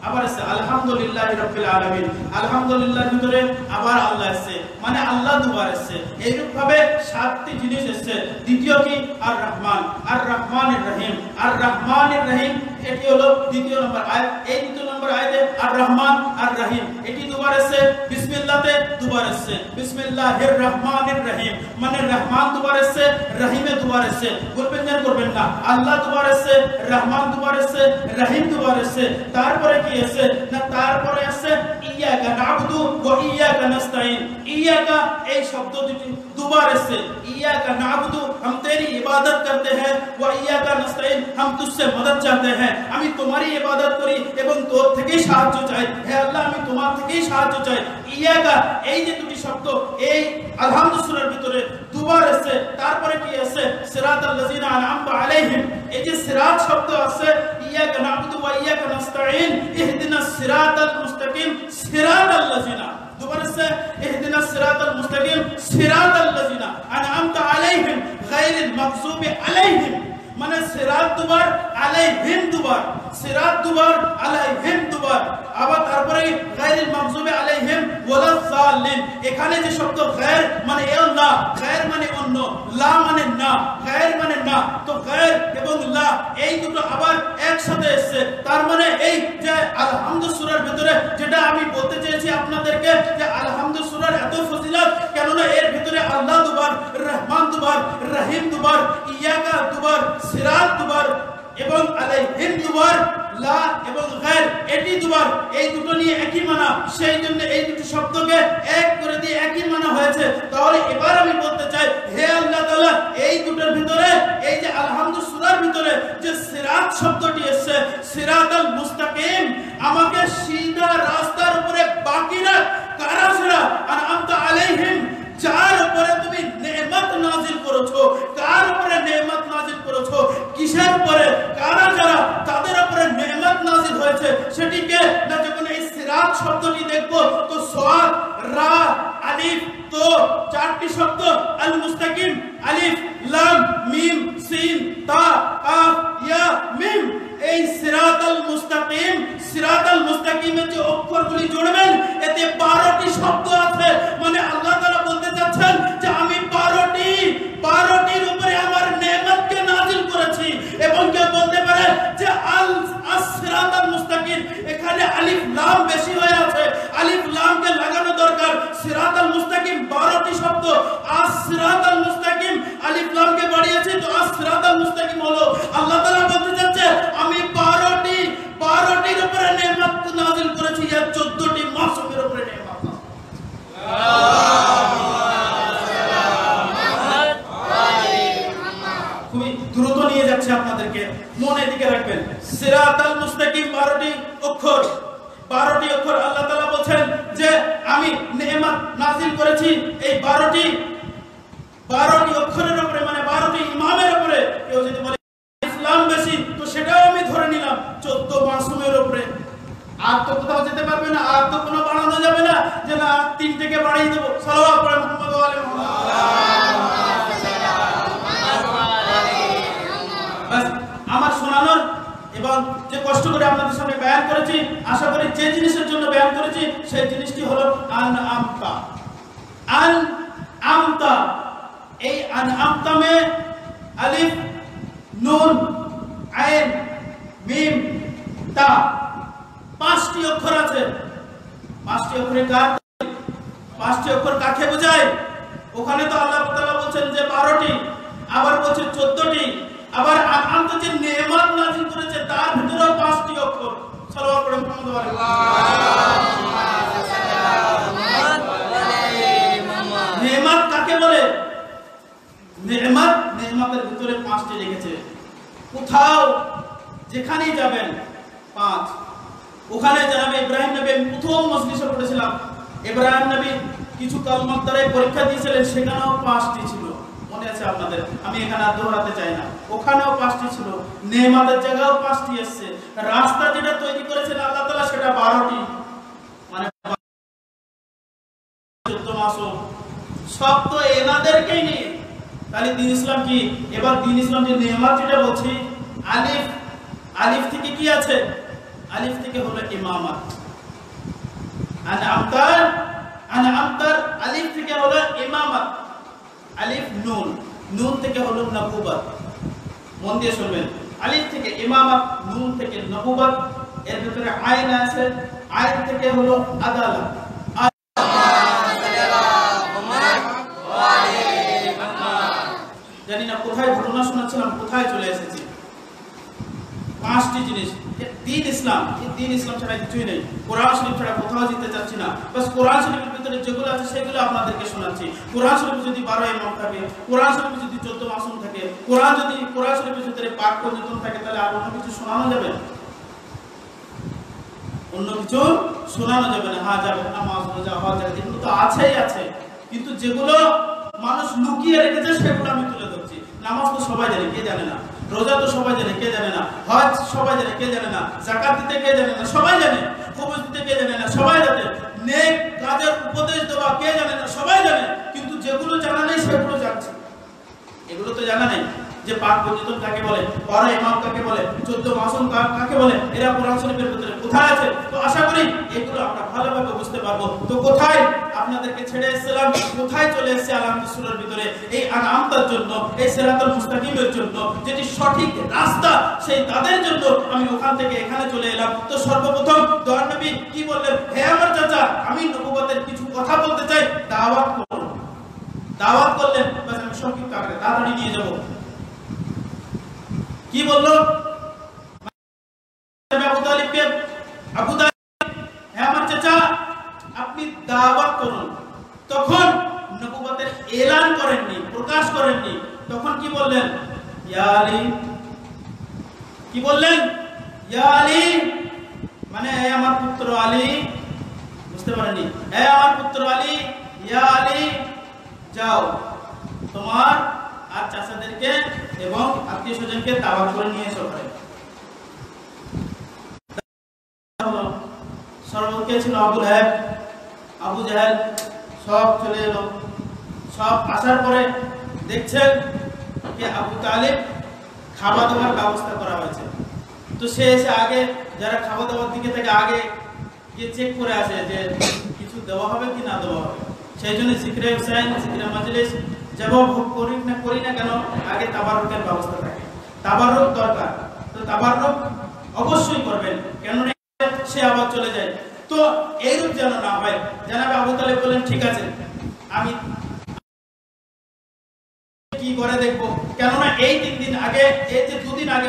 আবার আছে আলহামদুলিল্লাহি রাব্বিল আলামিন। আলহামদুলিল্লাহর ভিতরে আবার আল্লাহ আছে, মানে আল্লাহ দুবার আছে। এইরূপ ভাবে সাতটি জিনিস আছে। দ্বিতীয় কি? আর রহমান, আর রহমানির রহিম। আর রহমানির রহিম এটি হলো দ্বিতীয় নম্বর আয়াত। এই দ্বিতীয় নম্বর আয়াতে আর রহমান আর রহিম এটি দুবার আছে, বিসমিল্লাহতে দুবার আছে। বিসমিল্লাহির রহমানির রহিম মানে রহমান দুবার আছে, রহিমে দুবার আছে। বলবেন না করবেন না, আল্লাহ দুবার আছে, রহমান দুবার আছে, রহিম দুবার আছে। তারপরে কি আছে না, তারপরে আছে ইয়াকা নাবুদু ওয়া ইয়াকা নাস্তাইন। ইয়াকা এই শব্দ দুটি দুবার আছে। ইয়াকা নাবুদু हम तेरी इबादत करते हैं, ওয়া ইয়াকা নাস্তাইন हम तुझसे मदद चाहते हैं। আমি তোমারই ইবাদত করি এবং তোর থেকেই সাহায্য চাই। হে আল্লাহ আমি তোমার থেকেই সাহায্য চাই। ইয়াকা এই যে দুটি শব্দ এই আলহামদুলিল্লাহ সূরার ভিতরে দুবার আছে। তারপরে কি আছে? সিরাতাল লাযিনা আনআমতা আলাইহিম। এই যে সিরাত শব্দ আছে, ইয়াকা নাবুদু ওয়া ইয়াকা নাস্তাইন ইহদিনাস সিরাতাল মুস্তাকিম। সিরাতাল লাযিনা দুবার আছে, ইহদিনাস সিরাতাল মুস্তাকিম সিরাতাল লাযিনা আনআমতা আলাইহিম গায়রিল মাগযুবি আলাইহিম। মানে সিরাত দুবার, আলাইহিম দুবার, সিরাত দুবার, আলাইহিম দুবার। আবার তারপরে গায়রিল মাগযুবি আলাইহিম ওয়ালাস সালিন, এখানে যে শব্দ গায়র মানে আল্লাহ, গায়র মানে অন্য, লা মানে না, গায়র মানে না, তো গায়র এবং লা এই দুটো আবার একসাথে এসেছে। তার মানে এই যে আলহামদু সূরার ভিতরে যেটা আমি বলতে চেয়েছি আপনাদেরকে যে আলহামদু সূরার এত ফজিলত, কেননা এর ভিতরে আল্লাহ দুবার, রহমান দুবার, রহিম দুবার, ইয়াকা দুবার, সিরাত দুবার এবং আলাইহিম দুবার, লা এবং গায়র এটি দুবার, এই দুটো নিয়ে একই মানা, সেই জন্য এই দুটো শব্দকে এক করে দিয়ে একই মানা হয়েছে। তাহলে এবার আমি বলতে চাই, হে আল্লাহ তাআলা, এই দুটোর ভিতরে এই যে আলহামদু সূরার ভিতরে যে সিরাত শব্দটি এসেছে, সিরাতাল মুস্তাকিম, আমাকে সিধা রাস্তার উপরে বাকি রাখ, কারা যারা আনআমতা আলাইহিম, যার উপরে তুমি নেয়ামত নাযিল করেছো, কার উপরে নেয়ামত নাযিল করেছো, কিসের উপরে, কারা যারা তাদের উপরে নেয়ামত নাযিল হয়েছে সেটিকে না। যখন এই সিরাত শব্দটি দেখব তো সাদ, রা, আলিফ, তো চারটি শব্দ আল মুস্তাকিম, আলিফ, লাম, মিম, সিন, তা, কাফ, ইয়া, মিম, এই সিরাতাল মুস্তাকিম, সিরাতাল মুস্তাকিমের যে অক্ষরগুলি জুড়বেন এতে 12টি শব্দ আছে। মানে আল্লাহ তাআলা বলতে চাচ্ছেন যে আমি 12টির উপরে আমার নেয়ামতকে নাযিল করেছি। এবং কেউ বলতে পারে যে সিরাতাল মুস্তাকিম, এখানে আলিফ লাম বেশি হয়ে আছে, আলিফ লামকে লাগানো দরকার। সিরাতাল মুস্তাকিম 12টি শব্দ, সিরাতাল মুস্তাকিম আলিফ লামকে বাড়িয়েছে, তো সিরাতাল মুস্তাকিম হলো। আল্লাহ তাআলা বলতে চাচ্ছে আমি 12টির উপরে নেয়ামত নাযিল করেছি, আর 14টি মাসুমের উপরে নেয়ামত। খুবই দ্রুত নিয়ে যাচ্ছে আপনাদেরকে, মনে দিকে রাখবেন। সিরাতাল মুস্তাকিম 12টি অক্ষর, 12টি অক্ষর। আল্লাহ তাআলা বলেন যে আমি নেয়ামত নাযিল করেছি এই 12টি অক্ষরের উপরে, মানে 12টি ইমামের উপরে। কেউ যদি বলে ইসলাম বেশি, তো সেটাও আমি ধরে নিলাম 14 মাসুমের উপরে। আর তো কোথাও যেতে পারবে না, আর তো কোনো বাড়ানো যাবে না যে না 3 থেকে বাড়িয়ে দেব। সাল্লাল্লাহু আলাইহি মুহাম্মদ ওয়া আলি মুহাম্মদ। আমার শোনানোর এবং যে কষ্ট করে আপনাদের সামনে বয়ান করেছি, আশা করি যে জিনিসের জন্য বয়ান করেছি সেই জিনিসটি হলো আনআমতা। আনআমতা, এই আনআমতা মে আলিফ, নুন, আইন, মিম, তা 5টি অক্ষর আছে। 5টি অক্ষরে কার, 5টি অক্ষর কাকে বোঝায়? ওখানে তো আল্লাহ তাআলা বলেন যে 12টি, আবার বলছে 14টি, আবার আনআমতা যে নেয়ামত নাযিল করেছে তার ভিতরেও 5টি অক্ষর। সাল্লাল্লাহু আলাইহি ওয়াসাল্লাম। নেয়ামত কাকে বলে? নেয়ামতের ভিতরে 5টি লিখেছে। কোথাও যেখানেই যাবেন 5। ওখানে জানাবে ইব্রাহিম নবী, প্রথম মজলিসে পড়েছিলাম, ইব্রাহিম নবী কিছু কালমার দ্বারা পরীক্ষা দিয়েছিলেন, সেখানেও 5টি ছিল, মনে আছে আপনাদের? আমি এখানে আর দৌড়াতে চাই না। ওখানেও 5টি ছিল, নেয়ামতের জায়গাও 5টি এসেছে। রাস্তা যেটা তৈরি করেছেন আল্লাহ তাআলা সেটা 12টি, মানে 14 মাসও সব তো এনাদেরকেই নিয়ে। তাহলে দ্বীন ইসলাম কি? এবার দ্বীন ইসলাম যে নেয়ামত যেটা বলছি, আলিফ থেকে কি আছে? আলিফ থেকে হলো ইমামত। আনআমতার আলিফ থেকে হলো ইমামত, আলিফ নুন, নুন থেকে হলো নবুবত। মন দিয়ে শুনবেন, আলিফ থেকে ইমামত, নুন থেকে নবুবত, এর ভিতরে আইন আছে, আইন থেকে হলো আদালত। জানি না কোথায় ঘটনা শোনাচ্ছিলাম, কোথায় চলে এসেছি। 5টি জিনিস। দ্বীন ইসলাম, এই দ্বীন ইসলাম ছাড়া কিছুই নেই। কোরআন শরীফ ছাড়া কোথাও যেতে চাচ্ছি না। বাস কোরআন শরীফের ভিতরে যেগুলো আছে সেগুলো আপনাদেরকে শোনাচ্ছি। কোরআন শরীফে যদি 12 ইমাম থাকে, কোরআন শরীফে যদি 14 মাসুম থাকে, কোরআন শরীফের ভিতরে পাক পঞ্জিতন থাকে, তাহলে আর অন্য কিছু শোনানো যাবে না? অন্য কিছু শোনানো যাবে না। হ্যাঁ যাবে, নামাজ, রোজা, হজ, এগুলো তো আছেই আছে, কিন্তু যেগুলো মানুষ লুকিয়ে রেখেছে সেগুলো আমি তুলে ধরছি। নামাজ তো সবাই জানে, কে জানে না? রোজা তো সবাই জানে, কে জানে না? হজ সবাই জানে, কে জানে না? যাকাত দিতে কে জানে না? সবাই জানে। খবর দিতে কে জানে না? সবাই জানে। নেক কাজের উপদেশ দেওয়া কে জানে না? সবাই জানে। কিন্তু যেগুলো জানা নেই সেগুলো জানছে। এগুলো তো জানা নেই, যে পাক পঞ্জিতন কাকে বলে, পরা ইমাম কাকে বলে, 14 মাসুম কাকে বলে, এরা কোরআন শরীফের ভিতরে কোথায় আছে? তো আশা করি এগুলো আমরা ভালোভাবে বুঝতে পারবো। তো কোথায় আপনাদেরকে ছেড়ে এসেছিলাম, কোথায় চলে এসেছে আল-আনফাল সূরার ভিতরে এই আনআমতার জন্য, এই সিরাতাল মুস্তাকিমের জন্য, যেটি সঠিক রাস্তা সেই তাদের জন্য আমি ওখান থেকে এখানে চলে এলাম। তো সর্বপ্রথম দয়ার নবী কি বললেন? হে আমার চাচা, আমি নবুয়তের কিছু কথা বলতে চাই, দাওয়াত করুন। দাওয়াত করলেন, বাস আমি সংক্ষিপ্ত আকারে তাড়াতাড়ি নিয়ে যাব। কি বলল আবু তালিবকে? আবু তালিব, হে আমার চাচা, আপনি দাওয়াত করুন। তখন নবুয়তের এলান করেননি, প্রকাশ করেননি। তখন কি বললেন? ইয়া আলী। কি বললেন? ইয়া আলী, মানে হে আমার পুত্র আলী। বুঝতে পারেননি? হে আমার পুত্র আলী, ইয়া আলী, যাও তোমার আর চাচাদেরকে এবং আত্মীয় স্বজনকে দাওয়াত করে নিয়ে এসো ঘরে। সর্বকে ছিল আবু লাহাব, আবু জাহেল, সব চলে এলো। সব আসার পরে দেখছেন যে আবু তালিব খাওয়া দাওয়ার ব্যবস্থা করা হয়েছে। তো সে এসে আগে যারা খাওয়া দাওয়ার দিকে থেকে আগে গিয়ে চেক করে আসে যে কিছু দেওয়া হবে কি না দেওয়া হবে। সেই জন্য জিকরে হুসাইন, জিকরে মাজলিস যেভাবে ভোগ করি না কেন আগে তাবারুকের ব্যবস্থা থাকে। তাবারুক দরকার, তো তাবারুক অবশ্যই করবেন, কেননা সে আবার চলে যায়। তো এইরূপ যেন না হয়। জানাবে আবু তালিব বলেন, ঠিক আছে, আমি কি করে দেখবো, কেননা এই 3 দিন আগে, এই যে 2 দিন আগে,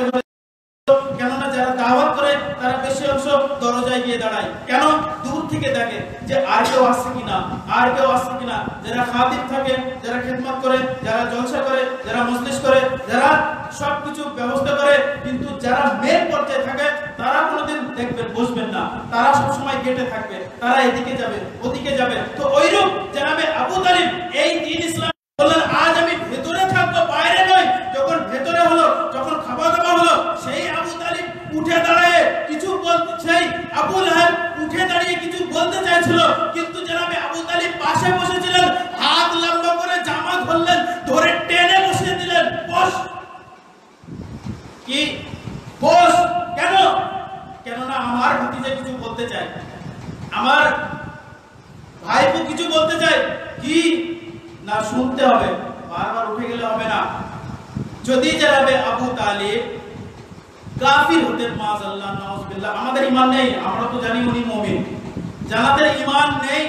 কেননা যারা দাওয়াত করে তারা বেশি অংশ দরজায় গিয়ে দাঁড়ায়। কেন? দূর থেকে দেখে যে আর কেউ আসছে কিনা, আর কেউ আসছে কিনা। যারা খাদিম থাকে, যারা খেদমত করে, যারা জলসা করে, যারা মজলিস করে, যারা সবকিছু ব্যবস্থা করে, কিন্তু যারা মেন পর্যায়ে থাকে তারা কোনোদিন দেখবেন বসবেন না, তারা সবসময় গেটে থাকবে, তারা এদিকে যাবে ওদিকে যাবে। তো ওইরূপ জানাবে আবু তালিব এই দ্বীন ইসলাম বললেন, আজ আমি ভেতরে থাকবো, বাইরে নয়। যখন ভেতরে হলো, যখন খাওয়া দাওয়া হলো, সেই আবু তালিব উঠে দাঁড়িয়ে কিছু বলতে, সেই আবু লাহাব উঠে দাঁড়িয়ে কিছু বলতে চাইছিল, কিন্তু জানাবে আবু তালিব পাশে বসেছিলেন, হাত লম্বা করে জামা ধরলেন, ধরে টেনে বসিয়ে দিলেন, বস। কি বস? কেন? কেননা আমার ভাতিজা কিছু বলতে চায়, আমার ভাইপো কিছু বলতে চায়। কি না, শুনতে হবে, বারবার উঠে গেলে হবে না। যদি জানাবে আবু তালিব কাফির হতেন, মাআযাল্লাহ নাউযুবিল্লাহ, আমাদের ঈমান নেই, আমরা তো জানি উনি মুমিন, যাদের ঈমান নেই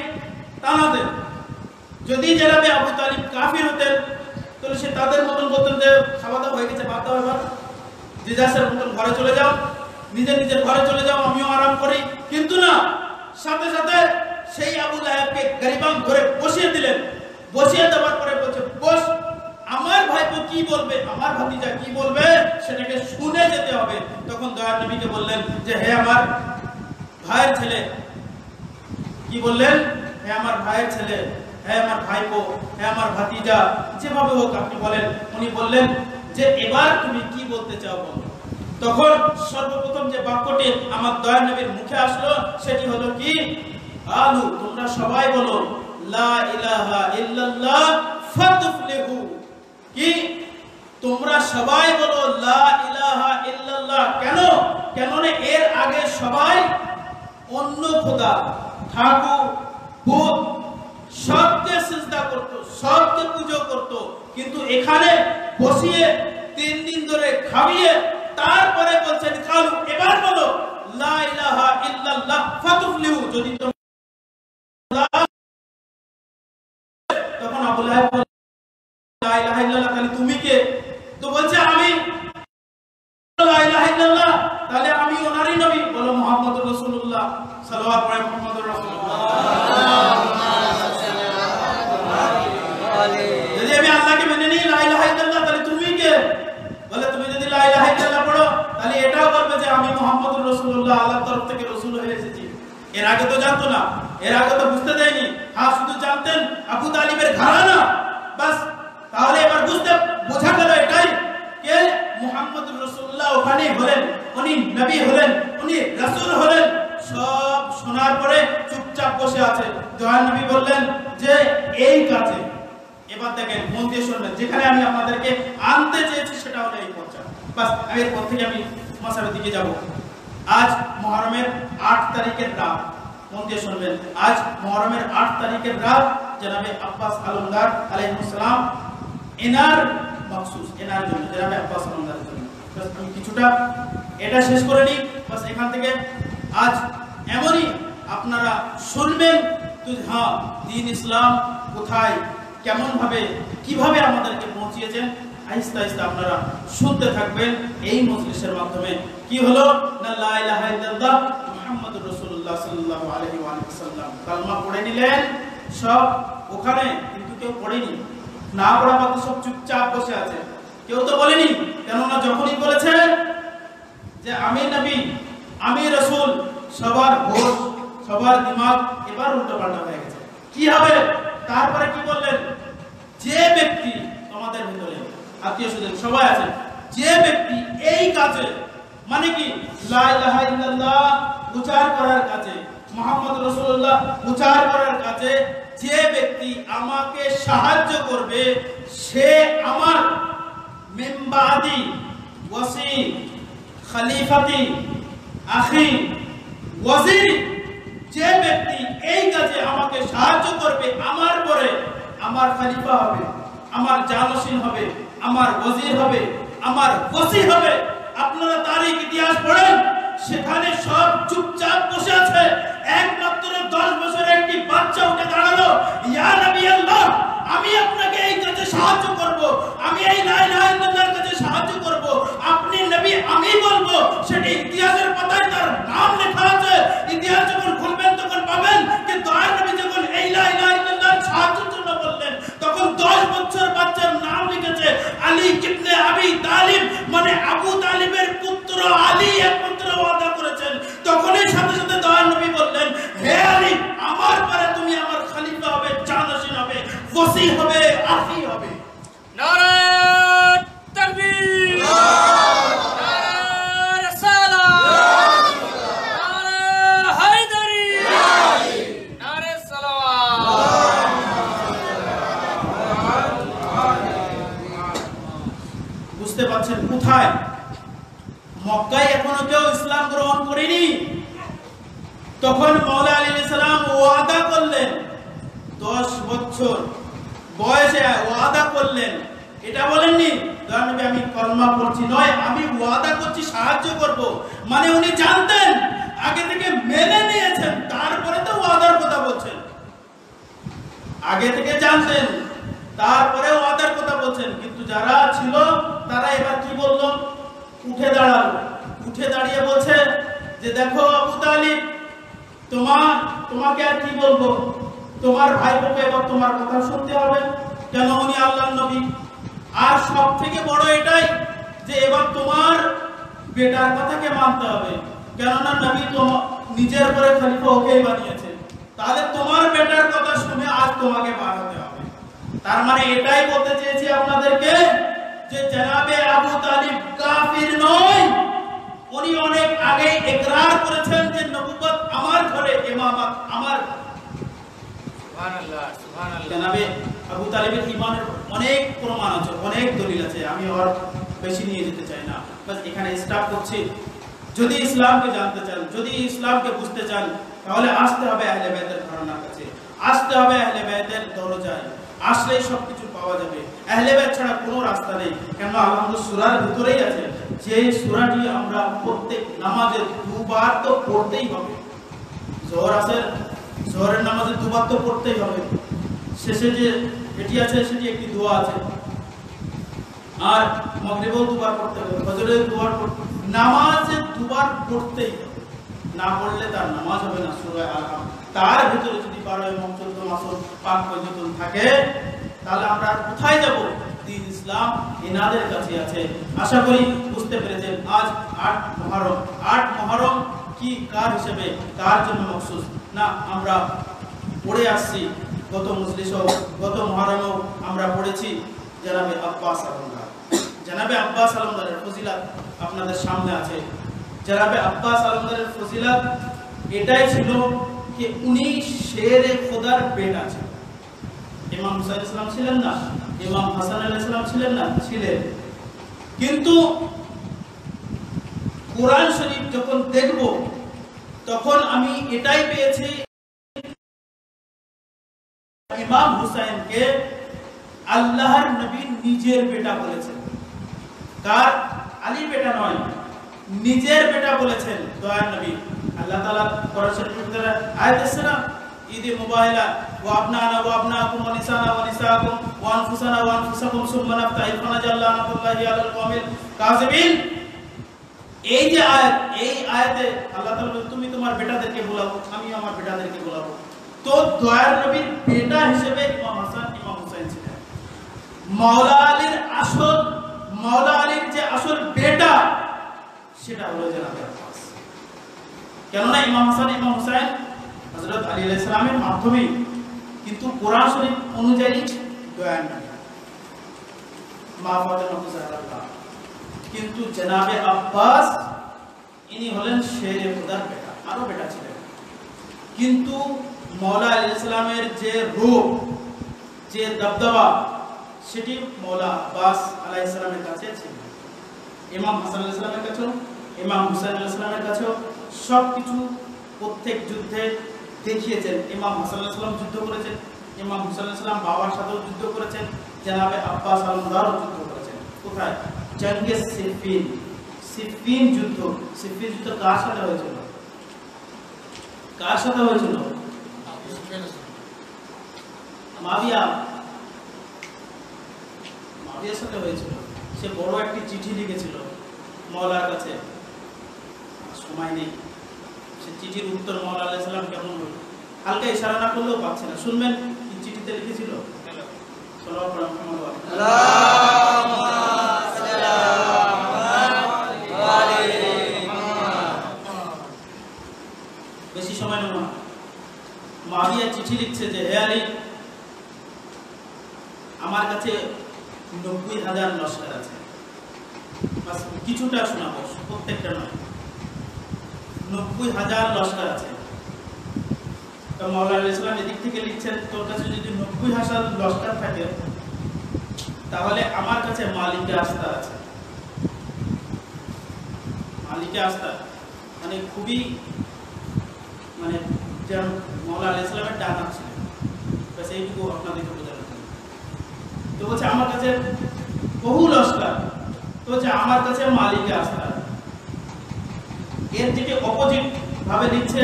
তাদের যদি জানাবে আবু তালিব কাফির হতেন, তাহলে সে তাদের মতন বলতেন যে খাওয়া দাওয়া হয়ে গেছে, বাদ দাও, এবার যে যার মতন ঘরে চলে যাও, নিজের নিজের ঘরে চলে যাও, আমিও আরাম করি। কিন্তু না, সাথে সাথে সেই আবু লাহাবকে গরিবান ধরে বসিয়ে দিলেন। বসিয়ে দেওয়ার পরে বলছে, বস, আমার ভাইপো কি বলবে, আমার ভাতিজা কি বলবে, সেটাকে শুনে যেতে হবে। তখন দয়ার নবীকে বললেন যে হে আমার ভাইয়ের ছেলে। কি বললেন? হে আমার ভাইয়ের ছেলে, হে আমার ভাইপো, হে আমার ভাতিজা, যেভাবে হোক আপনি বলেন। উনি বললেন যে এবার তুমি কি বলতে চাও বলো। তখন সর্বপ্রথম যে বাক্যটি আমার দয়ার নবীর মুখে আসলো সেটি হলো কি? আলু, তোমরা সবাই বলো লা ইলাহা ইল্লাল্লাহ ফাতুফলিহু। কি? তোমরা সবাই বলো লা ইলাহা ইল্লাল্লাহ। কেন? কেননা এর আগে সবাই অন্য খোদা, ঠাকুর, ভূত সবকে সিজদা করত, সবকে পূজা করত, কিন্তু এখানে বসিয়ে 3 দিন ধরে খাইয়ে তারপরে বলছেন খালু, এবার বলো লা ইলাহা ইল্লাল্লাহ ফাতুফলিহু। যদি তখন আবু লাহাব বলল লা ইলাহা ইল্লাল্লাহ, তাহলে তুমি কে? তো বলছে আমি লা ইলাহা ইল্লাল্লাহ, তাহলে আমি ওনারই নবী। বলো মুহাম্মদুর রাসূলুল্লাহ, সাল্লাল্লাহু আলাইহি মুহাম্মদুর রাসূলুল্লাহ। যদি আমি আল্লাহকে মেনে নিই লা ইলাহা ইল্লাল্লাহ, তাহলে তুমি কে? বলে তুমি যদি লা ইলাহা ইল্লাল্লাহ পড়ো তাহলে এটাও বলবে যে আমি মুহাম্মদুর রাসূলুল্লাহ, আল্লাহর তরফ থেকে রাসূল হয়ে এসেছি। এর আগে তো জানতো না, এর আগে তো বুঝতে দেয়নি। হ্যাঁ, শুধু জানতেন আবু তালিবের ঘরানা, বাস। তাহলে এবার বোঝা গেল এটাই কে মুহাম্মদুর রাসূলুল্লাহ ওখানে হলেন, উনি নবী হলেন, উনি রাসূল হলেন। সব শোনার পরে চুপচাপ বসে আছে। দয়ার নবী বললেন যে এই কাজে এবার দেখেন মন দিয়ে শুনবেন, যেখানে আমি আপনাদেরকে আনতে চেয়েছি সেটা হলো এই পর্যায়ে। বাস এরপর থেকে আমি মাসারের দিকে যাব। আজ মুহররমের 8 তারিখের রাত, মন দিয়ে শুনবেন, আজ মুহররমের 8 তারিখের রাত জনাবে আব্বাস আলমদার আলাইহিস সালাম এনার মখসুস, এনার জন্য, জনাবে আব্বাস আলমদারের জন্য। বাস আমি কিছুটা এটা শেষ করে নিই। বাস এখান থেকে আজ এমনই আপনারা শুনবেন তো, হ্যাঁ দ্বীন ইসলাম কোথায়, কেমন ভাবে, কিভাবে আমাদেরকে পৌঁছিয়েছেন, আস্তে আস্তে আপনারা শুনতে থাকবেন এই মজলিসের মাধ্যমে। কি হলো না, লা ইলাহা ইল্লাল্লাহ মুহাম্মাদুর রাসূলুল্লাহ সাল্লাল্লাহু আলাইহি ওয়া সাল্লাম কালমা পড়ে নিলেন সব ওখানে, কিন্তু কেউ পড়েনি, না পড়া মাত্র সব চুপচাপ বসে আছে, কেউ তো বলেনি। কেননা যখনই বলেছে যে আমি নবী, আমি রাসূল, সবার হোশ, সবার দিমাগ এবার উল্টোপাল্টা হয়ে গেছে। কি হবে? তারপরে কি বললেন, যে ব্যক্তি তোমাদের ভিতরে আত্মীয় স্বজন সবাই আছে, যে ব্যক্তি এই কাজে, মানে কি লা ইলাহা ইল্লাল্লাহ উচ্চারণ করার কাজে, মুহাম্মদ রাসূলুল্লাহ উচ্চারণ করার কাজে যে ব্যক্তি আমাকে সাহায্য করবে, সে আমার মিনবাদি ওয়াসি খলিফাতি আখি ওয়াজির, যে ব্যক্তি এই কাজে আমাকে সাহায্য করবে, আমার পরে আমার খলিফা হবে, আমার জানশীন হবে, আমার ওয়াজির হবে, আমার ওয়াসি হবে। আপনারা তারিখ ইতিহাস পড়েন, সেখানে সব চুপচাপ বসে আছে। একমাত্র 10 বছরের একটি বাচ্চা উঠে দাঁড়ালো, ইয়া নবী আল্লাহ, আমি আপনাকে এই কাজে সাহায্য করব, আমি এই লা ইলাহা ইল্লাল্লাহর কাজে সাহায্য করব, আপনি নবী আমি বলবো। সেটি ইতিহাসের পাতায় তার নাম লেখা আছে। ইতিহাস যখন খুলবেন তখন পাবেন যে দয়ার নবী যখন এই লা ইলাহা ইল্লাল্লাহর সাহায্যের জন্য বললেন, তখন 10 বছর বাচ্চার নাম লিখেছে আলী ইবনে আবি তালিব, মানে আবু তালিবের পুত্র আলী একমাত্র ওয়াদা করেছেন। তখনই সাথে সাথে দয়ার নবী বললেন, হে আলী, আমার পরে তুমি আমার খলিফা হবে, জানশীন হবে, ওয়াসি হবে, আখি হবে। নারে তাকবীর, নারে রিসালাত, নারে হায়দারি, নারে সালাওয়াত। বুঝতে পারছেন কোথায়? মক্কায় এখনো কেউ ইসলাম গ্রহণ করেনি। তখন মওলা আলী আলাইহিস সালাম ওয়াদা করলেন, 10 বছর বয়সে ওয়াদা করলেন। এটা বলেননি দয়ার নবী আমি কলমা পড়ছি, নয়, আমি ওয়াদা করছি সাহায্য করব। মানে উনি জানতেন, আগে থেকে মেনে নিয়েছেন, তারপরে তো ওয়াদার কথা বলছেন। আগে থেকে জানতেন, তারপরে ওয়াদার কথা বলছেন। কিন্তু যারা ছিল তারা এবার কি বলল? উঠে দাঁড়ালো, উঠে দাঁড়িয়ে বলছে যে দেখো আবু তালিব, তোমাকে আর কি বলবো, তোমার ভাইপোকে এবার তোমার কথা শুনতে হবে, কেন উনি আল্লাহর নবী। আর সব থেকে বড় এটাই যে এবার তোমার বেটার কথাকে মানতে হবে, কেননা নবী তো নিজের পরে খলিফা ওকেই বানিয়েছে। তাহলে তোমার বেটার কথা শুনে আজ তোমাকে বাড়াতে হবে। তার মানে এটাই বলতে চেয়েছি আপনাদেরকে যে জনাবে আবু তালিব কাফির নয়, উনি অনেক আগে ইকরার করেছেন যে নবুয়ত আমার ঘরে, ইমামত আমার। সুবহানাল্লাহ, সুবহানাল্লাহ। জনাবে আবু তালিবের ঈমানের অনেক প্রমাণ আছে, অনেক দলিল আছে, আমি আর বেশি নিয়ে যেতে চাই না, বাস এখানে স্টপ করছি। যদি ইসলামকে জানতে চান, যদি ইসলামকে বুঝতে চান, তাহলে আসতে হবে আহলে বাইতের ঘরানার কাছে, আসতে হবে আহলে বাইতের দরজায়, আসলেই সবকিছু পাওয়া যাবে। আহলে বাইত ছাড়া কোনো রাস্তা নেই। কেন আলহামদুলিল্লাহ সূরার ভিতরেই আছে যে সূরাটি আমরা প্রত্যেক নামাজে দুবার তো পড়তেই হবে। জোহরের নামাজে দুবার তো পড়তেই হবে। শেষে যে এটি আছে সেটি একটি দোয়া আছে, আর মাগরিবেও দুবার পড়তে হবে, ফজরেও দুবার পড়তে, নামাজে দুবার পড়তেই হবে। না পড়লে তার নামাজ হবে না। সূরা আল-আনআম তার ভিতরে যদি 12 এবং 14 মাসুল পাক পর্যন্ত থাকে, তাহলে আমরা কোথায় যাব? দ্বীন ইসলাম এনাদের কাছে আছে। আশা করি বুঝতে পেরেছেন। আজ 8 মুহররম, 8 মুহররম কি কার হিসেবে, কার জন্য মখসুস না, আমরা পড়ে আসছি। গত মজলিসও, গত মুহররমেও আমরা পড়েছি জনাবে আব্বাস আলমদার। জনাবে আব্বাস আলমদারের ফজিলত আপনাদের সামনে আছে। জনাবে আব্বাস আলমদারের ফজিলত এটাই ছিল যে উনি শেরে খোদার বেটা ছিলেন। ইমাম ইমাম হুসাইন ইসলাম ছিলেন না? ইমাম হাসান আলাইহিস সালাম ছিলেন না? ছিলেন। কিন্তু কোরআন শরীফ যখন দেখব তখন আমি এটাই পেয়েছি, ইমাম হুসাইনকে আল্লাহর নবী নিজের বেটা বলেছেন। কার? আলীর বেটা নয়, নিজের বেটা বলেছেন দয়ার নবী। আল্লাহ তাআলা কোরআন শরীফের ভিতরে আয়াত আছে না, ঈদে মুবাহিলা ওয়া আবনানা ওয়া আবনাকুম ওয়া নিসানা ওয়া নিসাকুম ওয়া আনফুসানা ওয়া আনফুসাকুম সুম্মা নাফতাহিল ফানাজাল্লা নাতুল্লাহি আলাল কওমিল কাযিবিন। এই যে আয়াত, এই আয়াতে আল্লাহ তাআলা বলেন তুমি তোমার বেটাদেরকে বলাবো, আমিও আমার বেটাদেরকে বলাবো। তো দয়ার নবীর বেটা হিসেবে ইমাম হাসান ইমাম হুসাইন ছিলেন। মাওলা আলীর যে আসল বেটা সেটা হলো জনাবে আব্বাস। কেননা ইমাম হাসান ইমাম হুসাইন হযরত আলী আলাইহিস সালামের মাধ্যমে, কিন্তু কোরআন শরীফ অনুযায়ী দয়ার নবী মা ফাতেমা জাহরা, কিন্তু জনাবে আব্বাস ইনি হলেন শেরে খুদার বেটা, আরো বেটা ছিলেন। কিন্তু মওলা আলাইহিস সালামের যে রূপ, যে দবদবা, সেটি মওলা আব্বাস আলাইহিস সালামের কাছে ছিল। ইমাম হাসান আলাইহিস সালামের কাছেও, ইমাম হুসাইন আলাইহিস সালামের কাছেও সবকিছু প্রত্যেক যুদ্ধে দেখিয়েছেন। ইমাম হাসান আলাইহিস সালাম যুদ্ধ করেছেন, ইমাম হুসাইন আলাইহিস সালাম বাবার সাথেও যুদ্ধ করেছেন, জনাবে আব্বাস আলমদারও যুদ্ধ করেছেন। কোথায়? জঙ্গে সিফিন। সিফিন যুদ্ধ। সিফিন যুদ্ধ কার সাথে হয়েছিল? কার সাথে হয়েছিল? মাবিয়ার সাথে হয়েছিল। সে বড় একটি চিঠি লিখেছিল মওলার কাছে, সময় নেই। সে চিঠির উত্তর মওলা আলাইহিস সালাম কেমন হলো হালকা ইশারা না করলেও পাচ্ছে না। শুনবেন কি চিঠিতে লিখেছিল? সাল্লাল্লাহু আলাইহি ওয়াসাল্লাম। বেশি সময় নেব না। মাবিয়া চিঠি লিখছে যে হে আলী, আমার কাছে 90,000 লস্কর আছে। বাস কিছুটা শোনাবো, প্রত্যেকটা নয়। 90,000 লস্কর আছে। তো মাওলানা আলাইহিস সালাম এদিক থেকে লিখছেন, তোর কাছে যদি 90,000 লস্কর থাকে তাহলে আমার কাছে মালিকে আস্থা আছে। মালিকে আস্থা মানে খুবই, মানে যেন মাওলানা আলাইহিস সালামের ডান হাত ছিলেন। বাস এইটুকু আপনাদেরকে বোঝানো। তো বলছে আমার কাছে বহু লস্কর, তো বলছে আমার কাছে মালিকে আস্থা। এর যেটি অপোজিট ভাবে লিখছে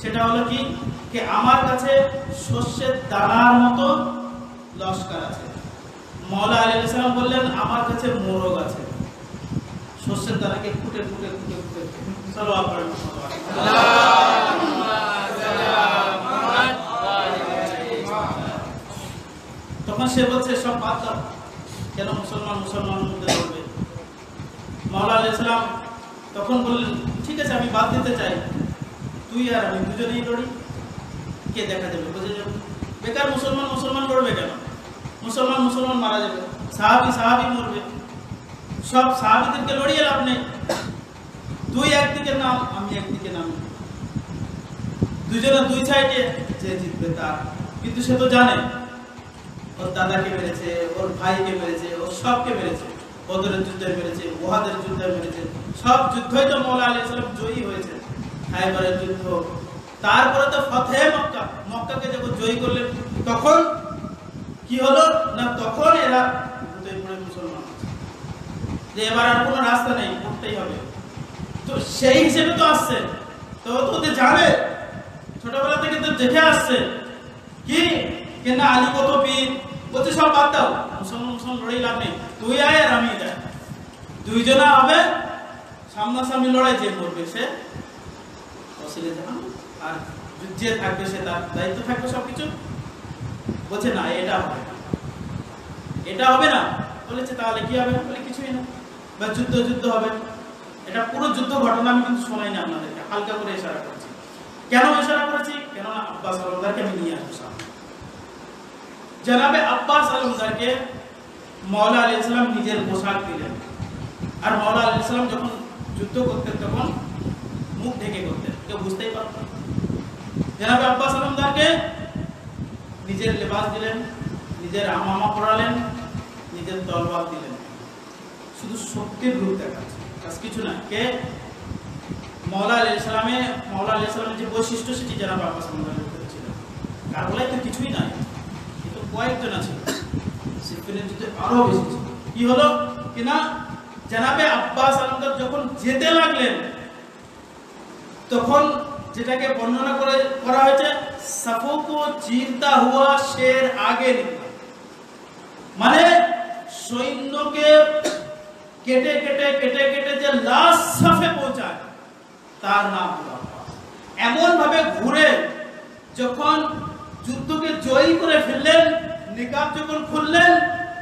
সেটা হলো কি, যে আমার কাছে শস্যের দানার মতো লস্কর আছে। মাওলানা আলাইহিস সালাম বললেন আমার কাছে মোরগ আছে। শস্যের দানাকে ফুটে ফুটে ফুটে ফুটে সাল্লাল্লাহু আলাইহি ওয়াসাল্লাম। তখন সে বলছে সব বাদ দাও, কেন মুসলমানের মধ্যে লড়বে? মাওলানা আলাইহিস সালাম তখন বললেন ঠিক আছে আমি বাদ দিতে চাই, তুই আর আমি দুজনেই লড়ি, কে দেখা যাবে, বুঝে যাবে। বেকার মুসলমান লড়বে কেন? মুসলমান মারা যাবে, সাহাবি মরবে, সব সাহাবিদেরকে লড়িয়ে লাভ নেই। তুই একদিকে নাম, আমি একদিকে নাম, দুজনে দুই সাইডে, যে জিতবে তার। কিন্তু সে তো জানে ওর দাদাকে মেরেছে, ওর ভাইকে মেরেছে, ওর সবকে মেরেছে, বদরের যুদ্ধে মেরেছে, উহাদের যুদ্ধে মেরেছে, সব যুদ্ধই তো মাওলানা আলাইহিস সালাম জয়ী হয়েছে। খায়বারের যুদ্ধ, তারপরে তো ফতহে মক্কা, মক্কাকে যখন জয়ী করলেন তখন কি হলো না, তখন এরা মুসলমান যে এবার আর কোনো রাস্তা নেই, করতেই হবে। তো সেই হিসেবে তো আসছে, তো ওদের জানে, ছোটবেলা থেকে তো দেখে আসছে কি না আলী কত পীর, বলছে সব বাদ দাও, মুসলমান লড়াই লাভ নেই, তুই আয় আর আমি যাই, দুইজনা হবে সামনাসামনি লড়াই, যে মরবে সে অসিলে জাহান, আর যে থাকবে সে তার দায়িত্ব থাকবে সবকিছু। বলছে না এটা হবে না, বলেছে তাহলে কি হবে? বলে কিছুই না, বা যুদ্ধ হবে। এটা পুরো যুদ্ধ ঘটনা আমি কিন্তু শোনাই না আপনাদেরকে, হালকা করে ইশারা করেছি। কেন ইশারা করেছি? কেননা আব্বাস আলমদারকে আমি নিয়ে আসবো সামনে। জনাবে আব্বাস আলমদারকে মাওলানা আলাইহিস সালাম নিজের পোশাক দিলেন, আর মাওলানা আলাইহিস সালাম যখন যুদ্ধ করতেন তখন মুখ ঢেকে করতেন, কেউ বুঝতেই পারত না। জনাবে আব্বাস আলমদারকে নিজের লেবাস দিলেন, নিজের আমামা পড়ালেন, নিজের তলবার দিলেন, শুধু শক্তির রূপ দেখাচ্ছে, কিছু না। কে? মওলা আলাইহিস সালামের যে বৈশিষ্ট্য সেটি জানাব আব্বাস সাল্লাল্লাহু আলাইহি ছিল। কারবালায় তো কিছুই নাই, কিন্তু কয়েকজন আছে, সিফিনের যুদ্ধে আরো বেশি ছিল। কি হলো কিনা জানাবে আব্বাস আলমদার যখন যেতে লাগলেন, তখন যেটাকে বর্ণনা করা হয়েছে সাফো কো চীরতা হুয়া শের আগে নিকলা, মানে সৈন্যকে কেটে কেটে কেটে কেটে যে লাস্ট সাফে পৌঁছায় তার নাম হলো আব্বাস। এমন ভাবে ঘুরে যখন যুদ্ধকে জয়ী করে ফেললেন, নিকাব যখন খুললেন,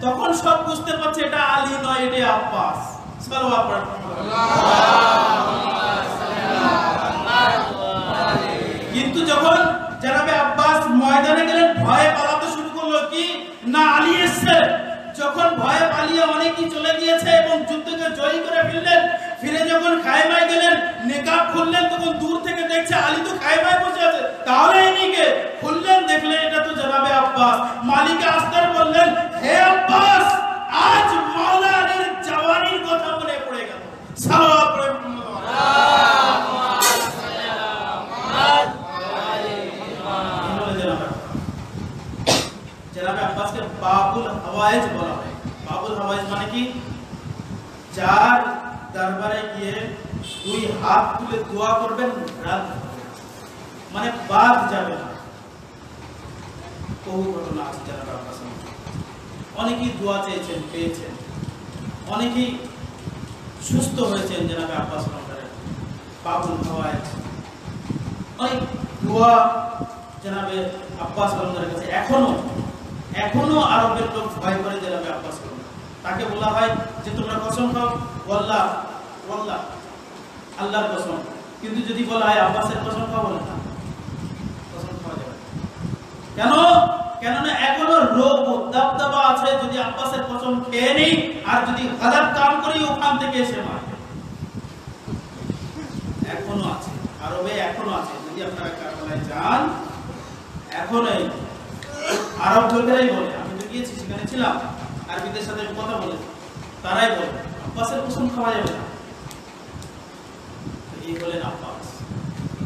তখন সব বুঝতে পারছে এটা আলী নয়, এটা আব্বাস। সাল্লাল্লাহু আলাইহি ওয়াসাল্লাম। কিন্তু যখন জনাবে আব্বাস ময়দানে গেলেন, ভয়ে পালাতে শুরু করলো, কি না আলী এসেছে। যখন ভয়ে পালিয়ে অনেকেই চলে গিয়েছে এবং যুদ্ধকে জয়ী করে ফেললেন, ফিরে যখন খায়মায় গেলেন, নিকাব খুললেন, তখন দূর থেকে দেখছে আলী তো খায়মায় বসে আছে, তাহলে ইনিকে খুললেন, দেখলেন এটা তো জনাবে আব্বাস। মালিকে আস্তার বললেন, হে আব্বাস, আজ মাওলা আলীর জওয়ানির কথা মনে পড়ে গেল। সাল্লাল্লাহু আলাইহি ওয়াসাল্লাম। জনাবে আব্বাসকে বাবুল হাওয়াইজ বলা হয়। বাবুল হাওয়াইজ মানে কি? যার দরবারে গিয়ে দুই হাত তুলে দোয়া করবেন, রাত মানে বাদ যাবে না। বহু ঘটনা আছে জনাবে আব্বাস। অনেকেই দোয়া চেয়েছেন, পেয়েছেন, অনেকেই সুস্থ হয়েছেন জনাবে আব্বাস সরকারের বাবুল হাওয়াইজ। অনেক দোয়া জনাবে আব্বাস সরকারের কাছে এখনো আরবের লোক ভয় করে জনাবে আব্বাস সরকার। তাকে বলা হয় যে তোমরা কসম খাও, ওয়াল্লাহ ওয়াল্লাহ, আল্লাহর কসম। কিন্তু যদি বলা হয় আব্বাসের কসম খাও, বলে না, কসম খাওয়া যাবে। কেন? কেননা এখনো রোগ ও দাবদাবা আছে। যদি আব্বাসের কসম খেয়ে নেই আর যদি গালাত কাম করি, ওখান থেকে এসে মারবে। এখনো আছে, আরবে এখনো আছে। যদি আপনারা কারবালায় যান, এখনো আরব লোকেরাই বলে, আমি তো গিয়েছি, সেখানে ছিলাম, আরবিদের সাথে কথা বলেছি, তারাই বলে আব্বাসের কসম খাওয়া যাবে না। এই হলেন আব্বাস,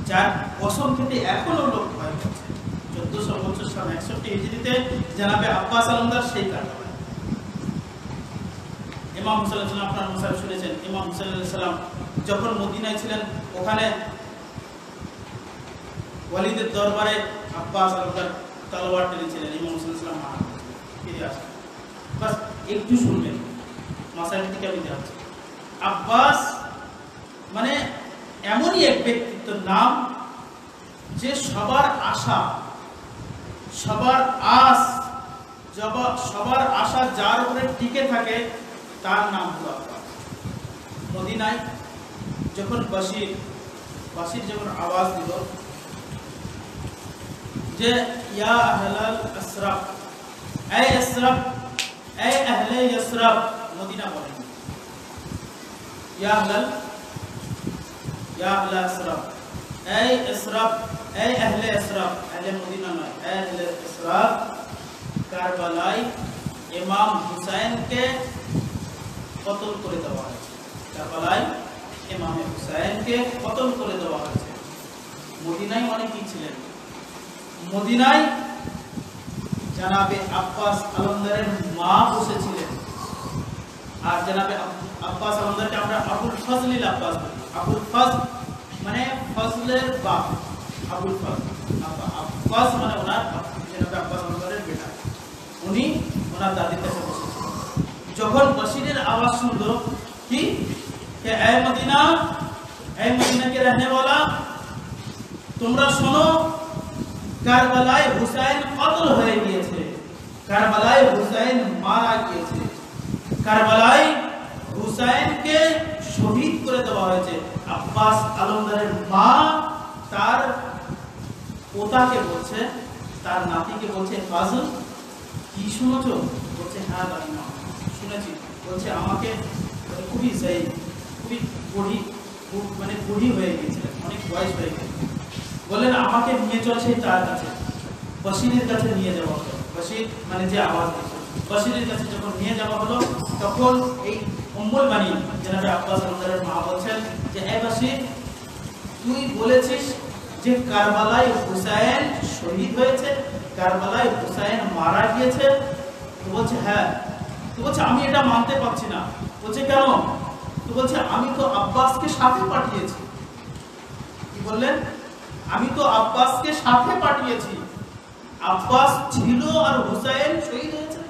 যার কসম খেতে এখনো লোক ভয় করছে। 1400 বছর সাল 61 হিজরিতে জনাবে আব্বাস আলমদার সেই কারবালায় ইমাম হুসাইন আলাইহিস সালাম, আপনারা মুসাফির শুনেছেন, ইমাম হুসাইন আলাইহিস সালাম যখন মদিনায় ছিলেন, ওখানে ওয়ালিদের দরবারে আব্বাস আলমদার তলোয়ার টেনেছিলেন। ইমাম হুসাইন আলাইহিস সালাম মারা ফিরে আসেন। বাস একটু শুনবেন, মাসাইল থেকে আমি যাচ্ছি। আব্বাস মানে এমনই এক ব্যক্তিত্বের নাম যে সবার আশা, সবার আস, সবার আশা যার উপরে টিকে থাকে, তার নাম হলো আব্বাস। মদিনায় যখন বাসির যখন আওয়াজ দিল যে ইয়া আহলাল আসরাফ, এই আসরাফ, এই আহলে ইয়াসরাব, মদিনা বলেন ইয়া আহলা আসরাফ, এই আসরাফ, এই আহলে আসরাফ, আহলে মদিনা নয়, আহলে আসরাফ, কারবালায় ইমাম হুসাইনকে কতল করে দেওয়া হয়েছে। কারবালায় ইমাম হুসাইনকে কতল করে দেওয়া হয়েছে। মদিনায় অনেকেই ছিলেন। মদিনায় জনাবে আব্বাস আলমদারের মা বসেছিলেন। আর জনাবে আব্বাস আলমদারকে আমরা আবুল ফজলিল আব্বাস বলি। আবুল ফজল মানে ফজলের বাপ, আবুল ফজল। আব্বাস মানে ওনার জনাবে আব্বাস আলমদারের বেটা, উনি ওনার দাদির কাছে বসেছিলেন। যখন বশিরের আওয়াজ শুনলো কি কে এ মদিনা, এ মদিনা কে रहने वाला, তোমরা শোনো, কারবালায় হুসাইন কতল হয়ে গিয়েছে, কারবালায় হুসাইন মারা গিয়েছে, কারবালায় হুসাইনকে শহীদ করে দেওয়া হয়েছে। আব্বাস আলমদারের মা তার পোতাকে বলছে, তার নাতিকে বলছে, ফাজল কি শুনেছো? বলছে হ্যাঁ দাদি মা শুনেছি। বলছে আমাকে খুবই বুড়ি হয়ে গিয়েছিলেন, অনেক বয়স হয়ে গেছে। বললেন আমাকে নিয়ে চল সেই তার কাছে, বশিরের কাছে নিয়ে যাওয়া হবে। বশির মানে যে আওয়াজ দিচ্ছে, বশিরের কাছে যখন নিয়ে যাওয়া হলো তখন এই উম্মুল বানিন জনাবে আব্বাস আলমদারের মা বলছেন যে হে বশির, তুই বলেছিস যে কারবালায় হুসাইন শহীদ হয়েছে, কারবালায় হুসাইন মারা গিয়েছে। তো বলছে হ্যাঁ। তো বলছে আমি এটা মানতে পারছি না। বলছে কেন? তো বলছে আমি তো আব্বাসকে সাথে পাঠিয়েছি। কি বললেন? আমি তো আব্বাসকে সাথে পাঠিয়েছি। আব্বাস ছিল আর হুসাইন শহীদ হয়েছে।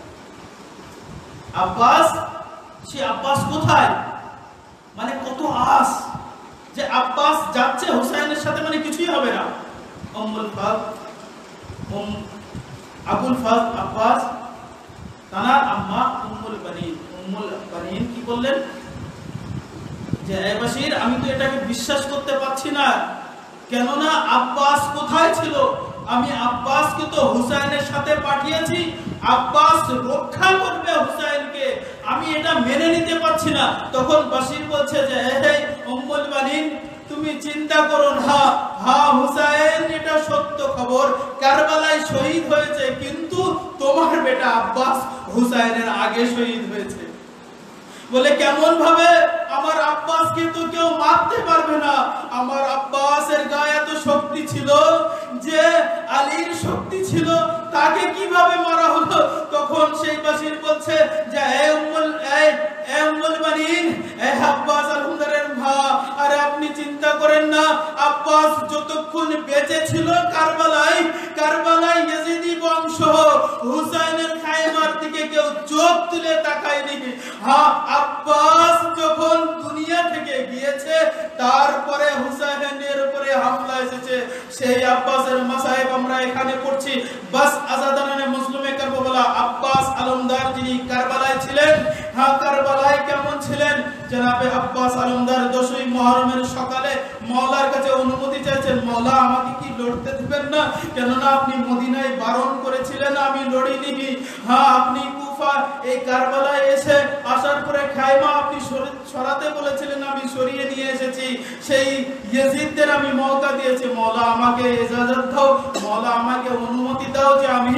আব্বাস, সে আব্বাস কোথায়? মানে কত আস যে আব্বাস যাচ্ছে হুসাইনের সাথে, মানে কিছুই হবে না। আবুল ফাজ আব্বাস তানার আম্মা উম্মুল বানিন কি বললেন যে হে বশির, আমি তো এটাকে বিশ্বাস করতে পারছি না, কেননা আব্বাস কোথায় ছিল? আমি আব্বাসকে তো হুসাইনের সাথে পাঠিয়েছি, আব্বাস রক্ষা করবে হুসাইনকে, আমি এটা মেনে নিতে পারছি না। তখন বশির বলছে যে হে উম্মুল বানিন, তুমি চিন্তা করো না, হ্যাঁ হুসাইন এটা সত্য খবর, কারবালায় শহীদ হয়েছে, কিন্তু তোমার বেটা আব্বাস হুসাইনের আগে শহীদ হয়েছে। বলে কেমন ভাবে? আমার আব্বাসকে তো কেউ মারতে পারবে না, আমার আব্বাসের গায়ে এত শক্তি ছিল যে আলীর শক্তি ছিল, তাকে কিভাবে মারা হলো? তখন সেই বশির বলছে যে হে উম্মুল বানিন, হে আব্বাস আলমদারের মা, আরে আপনি চিন্তা করেন না, আব্বাস যতক্ষণ বেঁচে ছিল কারবালায় ইয়াজিদি বংশ হুসাইনের খায়মার দিকে কেউ চোখ তুলে তাকায়নি। হ্যাঁ, আব্বাস যখন দুনিয়া থেকে গিয়েছে তারপরে হুসাইনের উপরে হামলা এসেছে, সেই আব্বাসের মাসায়েব আমরা এখানে পড়ছি। বাস আজাদানে মুসলিমে কারবালা আব্বাস আলমদার যিনি কারবালায় ছিলেন, হ্যাঁ কারবালায় কেমন ছিলেন? জনাবে আব্বাস আলমদার 10ই মুহররমের সকালে মাওলার কাছে অনুমতি চাইছেন, মাওলা আমাকে কি লড়তে দিবেন না, কেননা আপনি মদিনায় বারণ করেছিলেন, আমি লড়িনি। হ্যাঁ, আপনি কুফা এই কারবালায় এসে আসার পরে খায়মা আপনি সরাতে বলেছিলেন, আমি সরিয়ে নিয়ে এসেছি, সেই ইয়াজিদদের আমি মওকা দিয়েছি, মাওলা আমাকে ইজাজত দাও, মাওলা আমাকে অনুমতি দাও যে আমি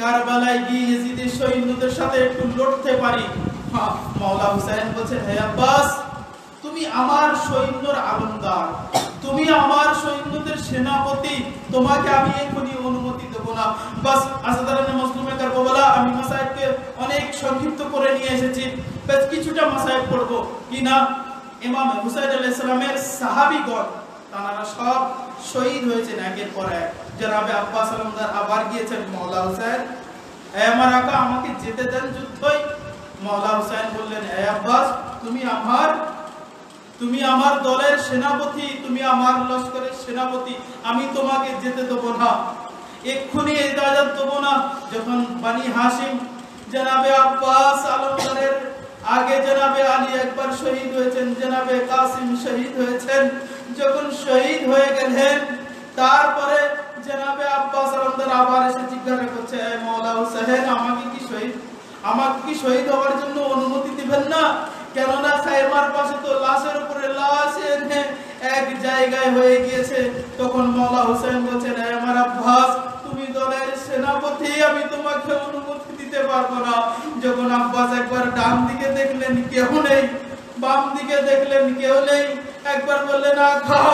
কারবালায় গিয়ে ইয়াজিদের সৈন্যদের সাথে একটু লড়তে পারি। হ্যাঁ, মাওলা হুসাইন বলছেন হে আব্বাস, তুমি আমার সৈন্যর আলমদার, তুমি আমার সৈন্যদের সেনাপতি, তোমাকে আমি এখনি অনুমতি দেব না। বাস আসাদারানে মুসলিমে কারবালা আমি মাসায়েবকে অনেক সংক্ষিপ্ত করে নিয়ে এসেছি, বেশ কিছুটা মাসায়েব পড়ব কি না। ইমাম হুসাইন আলাইহিস সালামের সাহাবীগণ তারা সব শহীদ হয়েছেন একের পর এক। জনাবে আব্বাস আলমদার আবার গিয়েছেন, মাওলা হুসাইন হে আমার আকা, আমাকে যেতে দেন যুদ্ধই। মাওলা হুসাইন বললেন হে আব্বাস, তুমি আমার দলের সেনাপতি, তুমি আমার লস্করের সেনাপতি, আমি তোমাকে যেতে দেব না, এক্ষুনি ইজাজত দেব না। যখন বানি হাশিম জনাবে আব্বাস আলমদারের আগে জনাবে আলী একবার শহীদ হয়েছেন, জনাবে কাসিম শহীদ হয়েছেন, যখন শহীদ হয়ে গেলেন তারপরে জনাবে আব্বাস আলমদার আবার এসে জিজ্ঞাসা করছে হে মাওলা হুসাইন, আমাকে কি শহীদ হওয়ার জন্য অনুমতি দিবেন না? কেননা খায়মার পাশে তো লাশের উপরে লাশ এনে এক জায়গায় হয়ে গিয়েছে। তখন মাওলা হুসাইন বলছেন হে আমার আব্বাস, তুমি দলের সেনাপতি, আমি তোমাকে অনুমতি দিতে পারবো না। যখন আব্বাস একবার ডান দিকে দেখলেন কেউ নেই, বাম দিকে দেখলেন কেউ নেই, একবার বললেন আখা,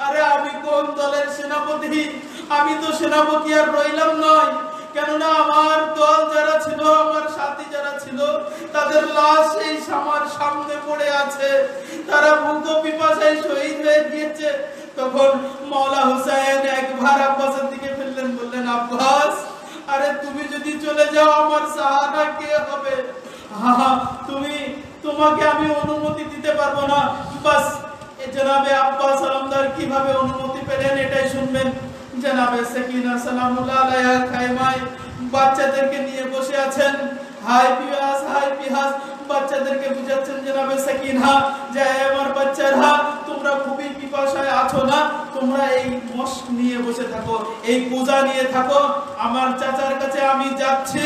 আরে আমি কোন দলের সেনাপতি? আমি তো সেনাপতি আর রইলাম নয়, কেননা আমার দল যারা ছিল, আমার সাথী যারা ছিল, তাদের লাশ এই আমার সামনে পড়ে আছে, তারা ভূত পিপাসায় শহীদ হয়ে গিয়েছে। তখন মাওলা হুসাইন একবার আব্বাসের দিকে ফিরলেন, বললেন আব্বাস, আরে তুমি যদি চলে যাও আমার সাহারা কে হবে? তোমাকে আমি অনুমতি দিতে পারবো না। বাস জনাবে আব্বাস আলমদার কিভাবে অনুমতি পেলেন এটাই শুনবেন। জনাবে সাকিনা সালামুল্লাহ আলাইহা খায়মায় বাচ্চাদেরকে নিয়ে বসে আছেন, হাই পিয়াস বাচ্চাদেরকে বুঝাচ্ছেন জনাবে সাকিনা যে আমার বাচ্চারা তোমরা খুবই পিপাসায় আছো না, তোমরা এই মস্ক নিয়ে বসে থাকো, এই পূজা নিয়ে থাকো। আমার চাচার কাছে আমি যাচ্ছি,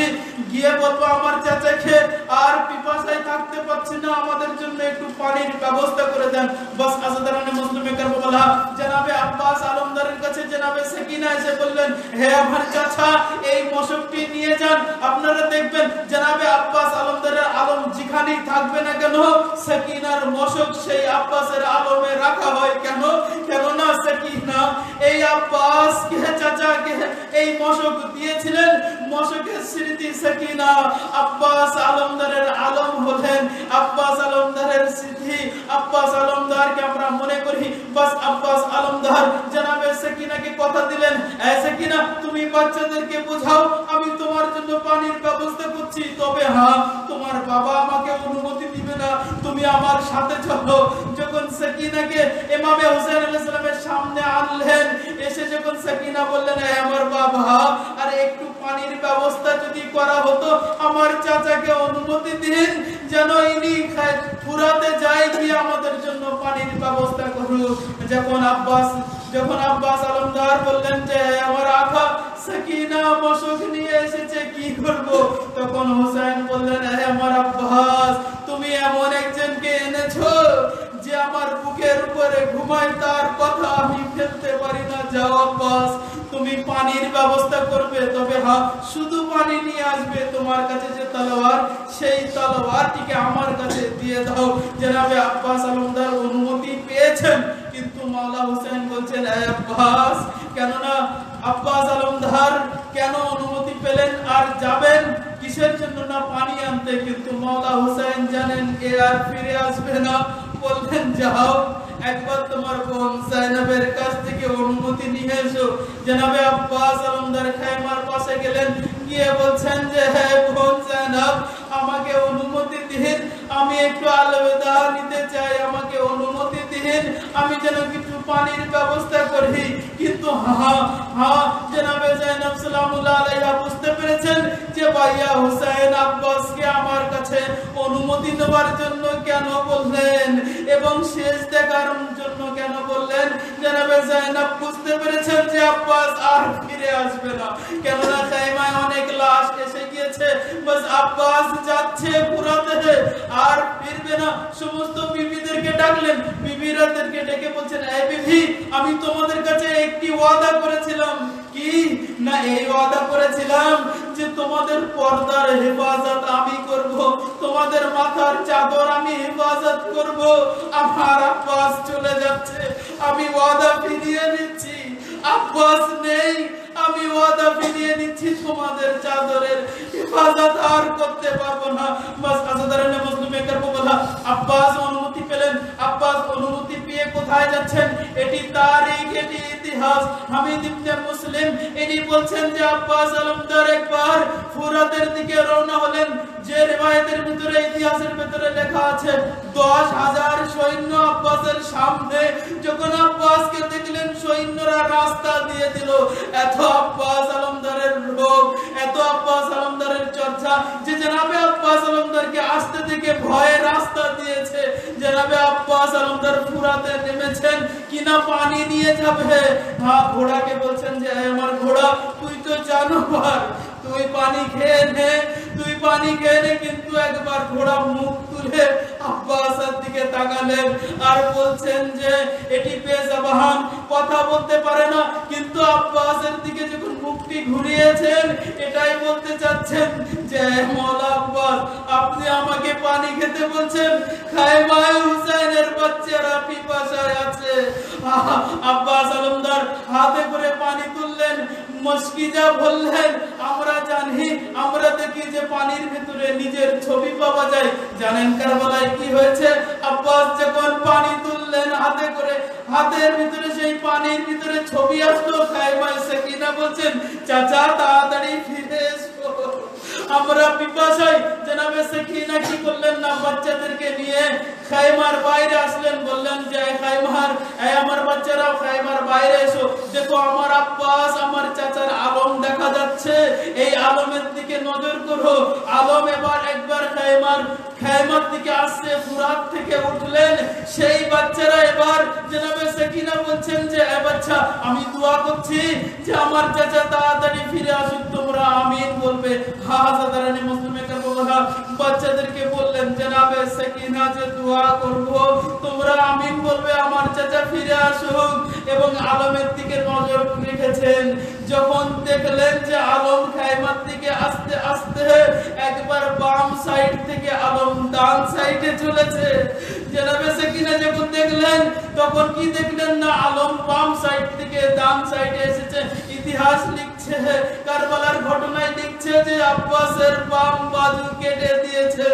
গিয়ে বলবো আমার চাচাকে আর পিপাসায় থাকতে পারছি না, আমাদের জন্য একটু পানির ব্যবস্থা করে দেন। বাস আসাদারানে মুসলিমে কারবালা জনাবে আব্বাস আলমদারের কাছে জনাবে সাকিনা এসে বললেন, হে আমার চাচা, এই মশকটি নিয়ে যান। আপনারা দেখবেন জনাবে আব্বাস আলমদারের আলম যেখানেই থাকবে না কেন, সাকিনার মশক সেই আব্বাসের আলমে রাখা হয়। কেন? কেননা সাকিনা এই আব্বাসকে, চাচাকে এই মশক দিয়েছিলেন। মশকের স্মৃতি সাকিনা আব্বাস আলমদারের আলম হলেন, আব্বাস আলমদারের স্মৃতি আব্বাস আলমদারকে আমরা মনে করি। বাস আব্বাস আলমদার জনাবে সাকিনাকে কথা দিলেন, সাকিনা তুমি বাচ্চাদেরকে বোঝাও, আমি তোমার জন্য পানির ব্যবস্থা করছি, তবে হ্যাঁ তোমার বাবা আমাকে অনুমতি দিবে না, তুমি আমার সাথে চলো। যখন সাকিনাকে ইমামে হুসাইন আলাইহিস সালামের সামনে আনলেন, এসে যখন সাকিনা বললেন, আমার বাবা আর একটু পানির ব্যবস্থা যদি করা হতো, আমার চাচাকে অনুমতি দিন যেন ইনি ফুরাতে যায়, কি আমাদের জন্য পানির ব্যবস্থা করুক। যখন আব্বাস আলমদার বললেন যে আমার আখা সাকিনা মশক নিয়ে এসেছে, কি করব? তখন হুসাইন বললেন, আমার আব্বাস, তুমি এমন একজনকে এনেছো যে আমার বুকের উপরে ঘুমায়, তার কথা আমি ফেলতে পারি না। যাও আব্বাস, তুমি পানির ব্যবস্থা করবে, তবে হ্যাঁ শুধু পানি নিয়ে আসবে। তোমার কাছে যে তলোয়ার, সেই তলোয়ারটিকে আমার কাছে দিয়ে দাও। জনাবে আব্বাস আলমদার অনুমতি পেয়েছেন, কিন্তু মাওলা হুসাইন বলছেন, আব্বাস, কেননা আব্বাস আলমদার কেন অনুমতি পেলেন আর যাবেন কিসের জন্য? না পানি আনতে। কিন্তু মাওলা হুসাইন জানেন এ আর ফিরে আসবে না। বললেন, যাও একবার তোমার বোন জাইনাবের কাছ থেকে অনুমতি নিয়ে এসো। জনাবে আব্বাস আলমদার খায়মার পাশে গেলেন, গিয়ে বলছেন যে, হ্যাঁ বোন জাইনাব, আমাকে অনুমতি দিন, আমি একটু আলবিদা নিতে চাই, আমাকে অনুমতি দিন, আমি যেন কিছু পানির ব্যবস্থা করি। কিন্তু জনাবে জাইনাব সালামুল্লাহ আলাইহা বুঝতে পেরেছেন যে ভাইয়া হুসাইন আব্বাসকে আমার কাছে অনুমতি নেওয়ার জন্য কেন বললেন এবং শেষ দেখার জন্য কেন বললেন। জনাবে জাইনাব বুঝতে পেরেছেন যে আব্বাস আর ফিরে আসবে না, কেননা খায়মায় অনেক লাশ এসে গিয়েছে। বাস আব্বাস যাচ্ছে পুরাতে আর ফিরবে না। সমস্ত বিবিদেরকে ডাকলেন, বিবিরাদেরকে ডেকে বলছেন, এই বিবি, আমি তোমাদের কাছে একটি ওয়াদা করেছিলাম। কি না? এই ওয়াদা করেছিলাম যে তোমাদের পর্দার হেফাজত আমি করব, তোমাদের মাথার চাদর আমি হেফাজত করব। আমার আব্বাস চলে যাচ্ছে, আমি ওয়াদা ফিরিয়ে নিচ্ছি। আব্বাস নেই, আমি ওয়াদা ফিরিয়ে নিচ্ছি, তোমাদের চাদরের হেফাজত আর করতে পারবো না। বাস আসাদারানে মুসলিমে কারবালা আব্বাস অনুমতি পেলেন। আব্বাস অনুমতি পেয়ে কোথায় যাচ্ছেন? এটি তারিখ, এটি ইতিহাস। হামিদ ইবনে মুসলিম ইনি বলছেন যে আব্বাস আলমদার একবার ফুরাতের দিকে রওনা হলেন। যে রিওয়ায়াতের ভিতরে, ইতিহাসের ভিতরে লেখা আছে 10,000 সৈন্য আব্বাসের সামনে। যখন আব্বাসকে দেখলেন, সৈন্যরা রাস্তা দিয়ে দিল। এত আব্বাস আলমদারের রোগ, এত আব্বাস আলমদারের চর্চা যে জনাবে আব্বাস আলমদারকে আসতে থেকে ভয়ে রাস্তা দিয়েছে। জনাবে আব্বাস আলমদার ফুরাতে নেমেছেন কিনা পানি নিয়ে যাবে। ঘোড়াকে বলছেন যে আমার ঘোড়া, তুই তো জানোয়ার, তুই পানি খেয়ে নে, তুই পানি খেয়ে নে। কিন্তু একবার ঘোড়া মুখ তুলে আব্বাসের দিকে তাকালেন আর বলছেন যে এটি বেজবান, কথা বলতে পারে না, কিন্তু আব্বাসের দিকে যখন মুখটি ঘুরিয়েছেন, এটাই বলতে চাচ্ছেন যে মাওলা আব্বাস, আপনি আমাকে পানি খেতে বলছেন, খায়মায় হুসাইনের বাচ্চারা পিপাসায় আছে। আব্বাস আলমদার হাতে করে পানি তুললেন, মশকিজা বললেন, আমরা জানি, আমরা দেখি যে পানির ভিতরে নিজের ছবি পাওয়া যায়। জানেন কারবালায় কি হয়েছে? আব্বাস যখন পানি তুললেন হাতে করে, হাতের ভিতরে সেই পানির ভিতরে ছবি আসলো। খায়মায় সাকিনা বলছেন, চাচা তাড়াতাড়ি ফিরে এসো, আমরা পিপাসায়। জনাবে সাকিনা কি করলেন না, বাচ্চাদেরকে নিয়ে খায়মার বাইরে আসলেন। বললেন যে আমার বাচ্চারাও খায়মার বাইরে এসো, দেখো আমার আব্বাস, আমার চাচার আলম দেখা যাচ্ছে, এই আলমের দিকে নজর করো। আলম একবার খায়মার খায়মার দিকে আসছে, ফুরাত থেকে উঠলেন, সেই বাচ্চারা এবার জনাবে সাকিনা বলছেন যে এ বাচ্চা, আমি দোয়া করছি যে আমার চাচা তাড়াতাড়ি ফিরে আসুক, তোমরা আমিন বলবে। হাজারানি মুসলিমে কারবালা বাচ্চাদেরকে বললেন জনাবে সাকিনা যে দোয়া করব, তোমরা আমিন বলবে, আমার চাচা ফিরে আসুক। এবং আলমের দিকে নজর রেখেছেন। যখন দেখলেন যে আলম খায়মার দিকে আস্তে আস্তে একবার বাম সাইড থেকে আলম ডান সাইডে চলেছে, জনাবে সাকিনা যখন দেখলেন তখন কি দেখলেন না, আলম বাম সাইড থেকে ডান সাইডে এসেছে। ইতিহাস লিখছে, কারবালার ঘটনায় লিখছে যে আব্বাসের বাম বাজু কেটে দিয়েছে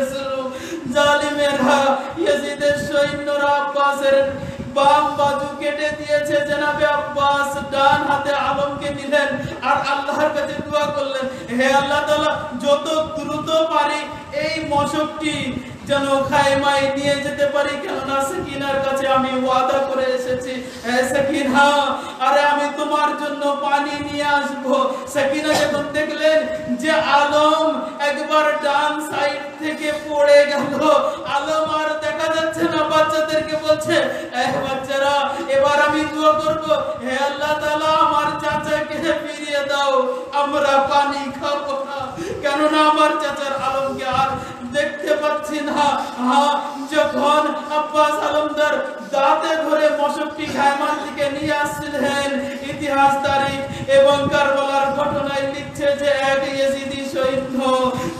জালিমেরা, ইয়াজিদের সৈন্যরা আব্বাসের বাম বাজু কেটে দিয়েছে। জনাবে আব্বাস ডান হাতে আলমকে নিলেন আর আল্লাহর কাছে দোয়া করলেন, হে আল্লাহ তাআলা, যত দ্রুত পারি এই মশকটি যেন খায়মায় নিয়ে যেতে পারি, কেননা সাকিনার কাছে আমি ওয়াদা করে এসেছি, হে সাকিনা, আরে আমি তোমার জন্য পানি নিয়ে আসবো। সাকিনা যখন দেখলেন যে আলম একবার ডান সাইড থেকে পড়ে গেল, আলম আর দেখা যাচ্ছে না, বাচ্চাদেরকে বলছে, বাচ্চারা এবার আমি দোয়া করব, হে আল্লাহ তাআলা, আমার চাচাকে ফিরিয়ে দাও, আমরা পানি খাবো না, কেননা আমার চাচার আলমকে আর দেখতে পাচ্ছি না। যখন আব্বাস আলমদার দাঁতে ধরে মশকটি খায়মার দিকে নিয়ে আসছিলেন, ইতিহাস তারিখ এবং কারবালার ঘটনায় লিখছে যে এক ইয়াজিদি সৈন্য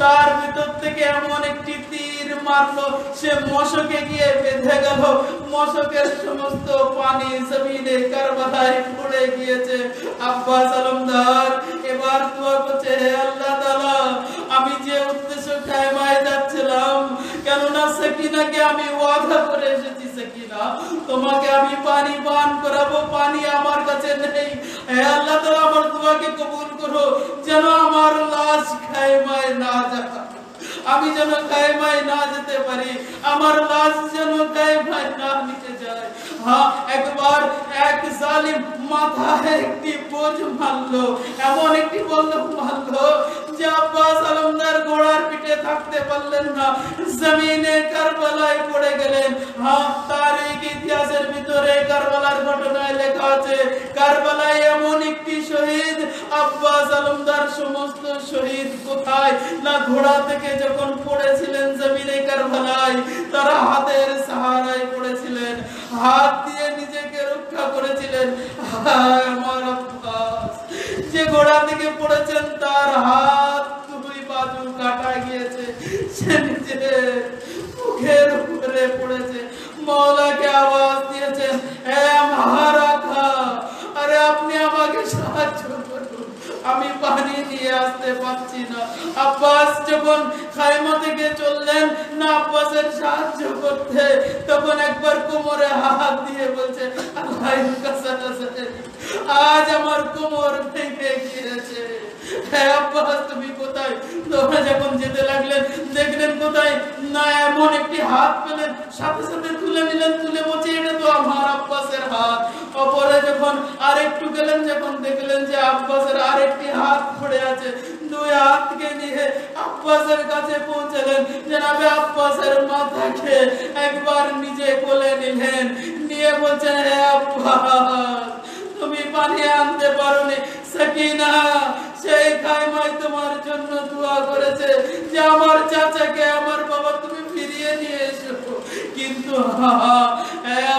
তার ভিতর থেকে এমন একটি তীর মারলো, সে মশকে গিয়ে বেঁধে গেল, মশকের সমস্ত পানি জমিনে কারবালায় পড়ে গিয়েছে। আব্বাস আলমদার এবার দোয়া করছে, হে আল্লাহ তাআলা, আমি যে উদ্দেশ্য খায়মায় যাচ্ছিলাম, কেননা সাকিনাকে আমি ওয়াদা করে এসেছি, সাকিনা তোমাকে আমি পানি পান করাবো, পানি আমার কাছে নেই, হে আল্লাহ তাআলা আমার দোয়াকে কবুল করো, যেন আমার লাশ খায়মায় না যায়, আমি যেন খায়মায় না যেতে পারি, আমার লাশ যেন খায়মায় না নিতে যায়। একবার এক জালিম মাথায় একটি বোঝ মারলো, এমন একটি বন্দুক মারলো যে আব্বাস আলমদার ঘোড়ার পিঠে থাকতে পারলেন না, জমিনে কারবালায় পড়ে গেলেন। তারিখ ইতিহাসের ভিতরে কারবালার ঘটনায় লেখা আছে, কারবালায় এমন একটি শহীদ, আব্বাস আলমদার সমস্ত শহীদ কোথায় না, ঘোড়া থেকে যখন পড়েছিলেন জমিনে কারবালায়, তারা হাতের সাহারায় পড়েছিলেন, হাত দিয়ে নিজেকে রক্ষা করেছিলেন। আমার আব্বাস যে ঘোড়া থেকে পড়েছেন, তার হাত দুই বাজু কাটা গিয়েছে, সে নিজের মুখের উপরে পড়েছে, মওলাকে আওয়াজ দিয়েছেন, হে মহারাখা, আরে আপনি আমাকে সাহায্য করুন, আমি পানি নিয়ে আসতে পারছি না। আব্বাস যখন খায়মা থেকে চললেন না আব্বাসের সাহায্য করতে, তখন একবার কোমরে হাত দিয়ে বলছে, আজ আমার কোমর ভেঙে গিয়েছে, হে আব্বাস তুমি কোথায়? তোমরা যখন যেতে লাগলেন, দেখলেন কোথায় না এমন একটি হাত পেলেন, সাথে সাথে তুলে নিলেন, তুলে বলছে, এটা তো আমার আব্বাসের হাত। অপরে যখন আরেকটু গেলেন, যখন দেখলেন যে আব্বাসের আরেকটি হাত পড়ে আছে, দুই হাতকে নিয়ে আব্বাসের কাছে পৌঁছলেন, জনাবে আব্বাসের মাথাকে একবার নিজে কোলে নিলেন, নিয়ে বলছেন, হে আব্বাস, তুমি পানি আনতে পারোনি, সাকিনা সেই খায়মায় তোমার জন্য দোয়া করেছে যে আমার চাচাকে, আমার বাবা তুমি ফিরিয়ে নিয়ে এসো, কিন্তু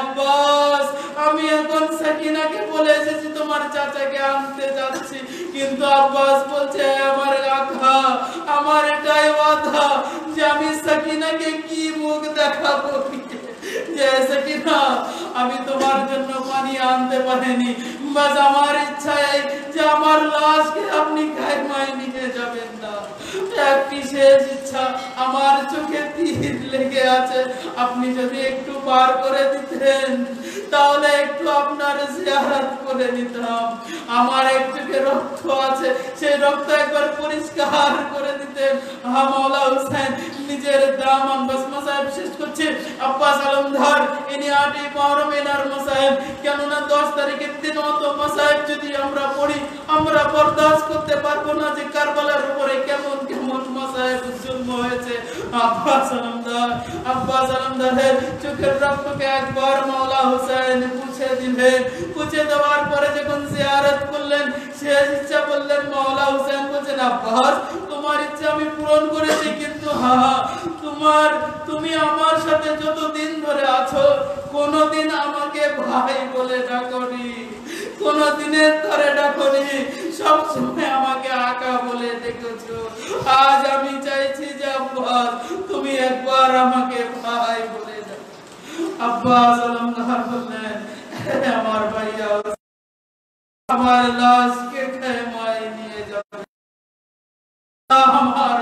আব্বাস আমি এখন সাকিনাকে বলে এসেছি তোমার চাচাকে আনতে যাচ্ছি, কিন্তু আব্বাস বলছে, আমার আখা, আমার এটাই ওয়াদা যে আমি সাকিনাকে কি মুখ দেখাবো, যে সাকিনা আমি তোমার জন্য পানি আনতে পারিনি, বাস আমার ইচ্ছা যে আমার লাশকে আপনি খায়মায় নিয়ে যাবেন না, একটি শেষ ইচ্ছা, আমার চোখে তীর লেগে আছে, আপনি যদি একটু পার করে দিতেন তাহলে একটু আপনার জিয়ারত করে নিতাম, আমার এক চোখে রক্ত আছে, সেই রক্ত একবার পরিষ্কার করে দিতেন। মাওলা হোসেন নিজের দামান বাস মাসায়েব শেষ করছে, আব্বাস আলমদার ইনি 8 মুহররম এনার মাসায়েব, কেননা 10 তারিখের দিন অত মাসায়েব যদি আমরা পড়ি, আমরা বরদাস্ত করতে পারবো না যে কারবালার উপরে কেমন কেমন মাসায়েব জন্ম হয়েছে। अब्बास अलमदार চোখের রক্তকে একবার মাওলা হোসেন পুছে দেওয়ার পরে যখন জিয়ারত করলেন শেষ ইচ্ছা বললেন মাওলা হোসেন বলেন আব্বাস তোমার ইচ্ছা আমি পূরণ করেছি কিন্তু তুমি আমার সাথে যতদিন ধরে আছো কোনদিন আমাকে ভাই বলে ডাকনি কোনদিনের ধরে ডাকনি সব সময় আমাকে আকা বলে ডেকেছো আজ আমি চাইছি যে আব্বাস তুমি একবার আমাকে ভাই বলে ডাকো আব্বাস আলমদার বললেন আমার ভাইয়া আমার লাশকে খেমায় নিয়ে যাবে আমার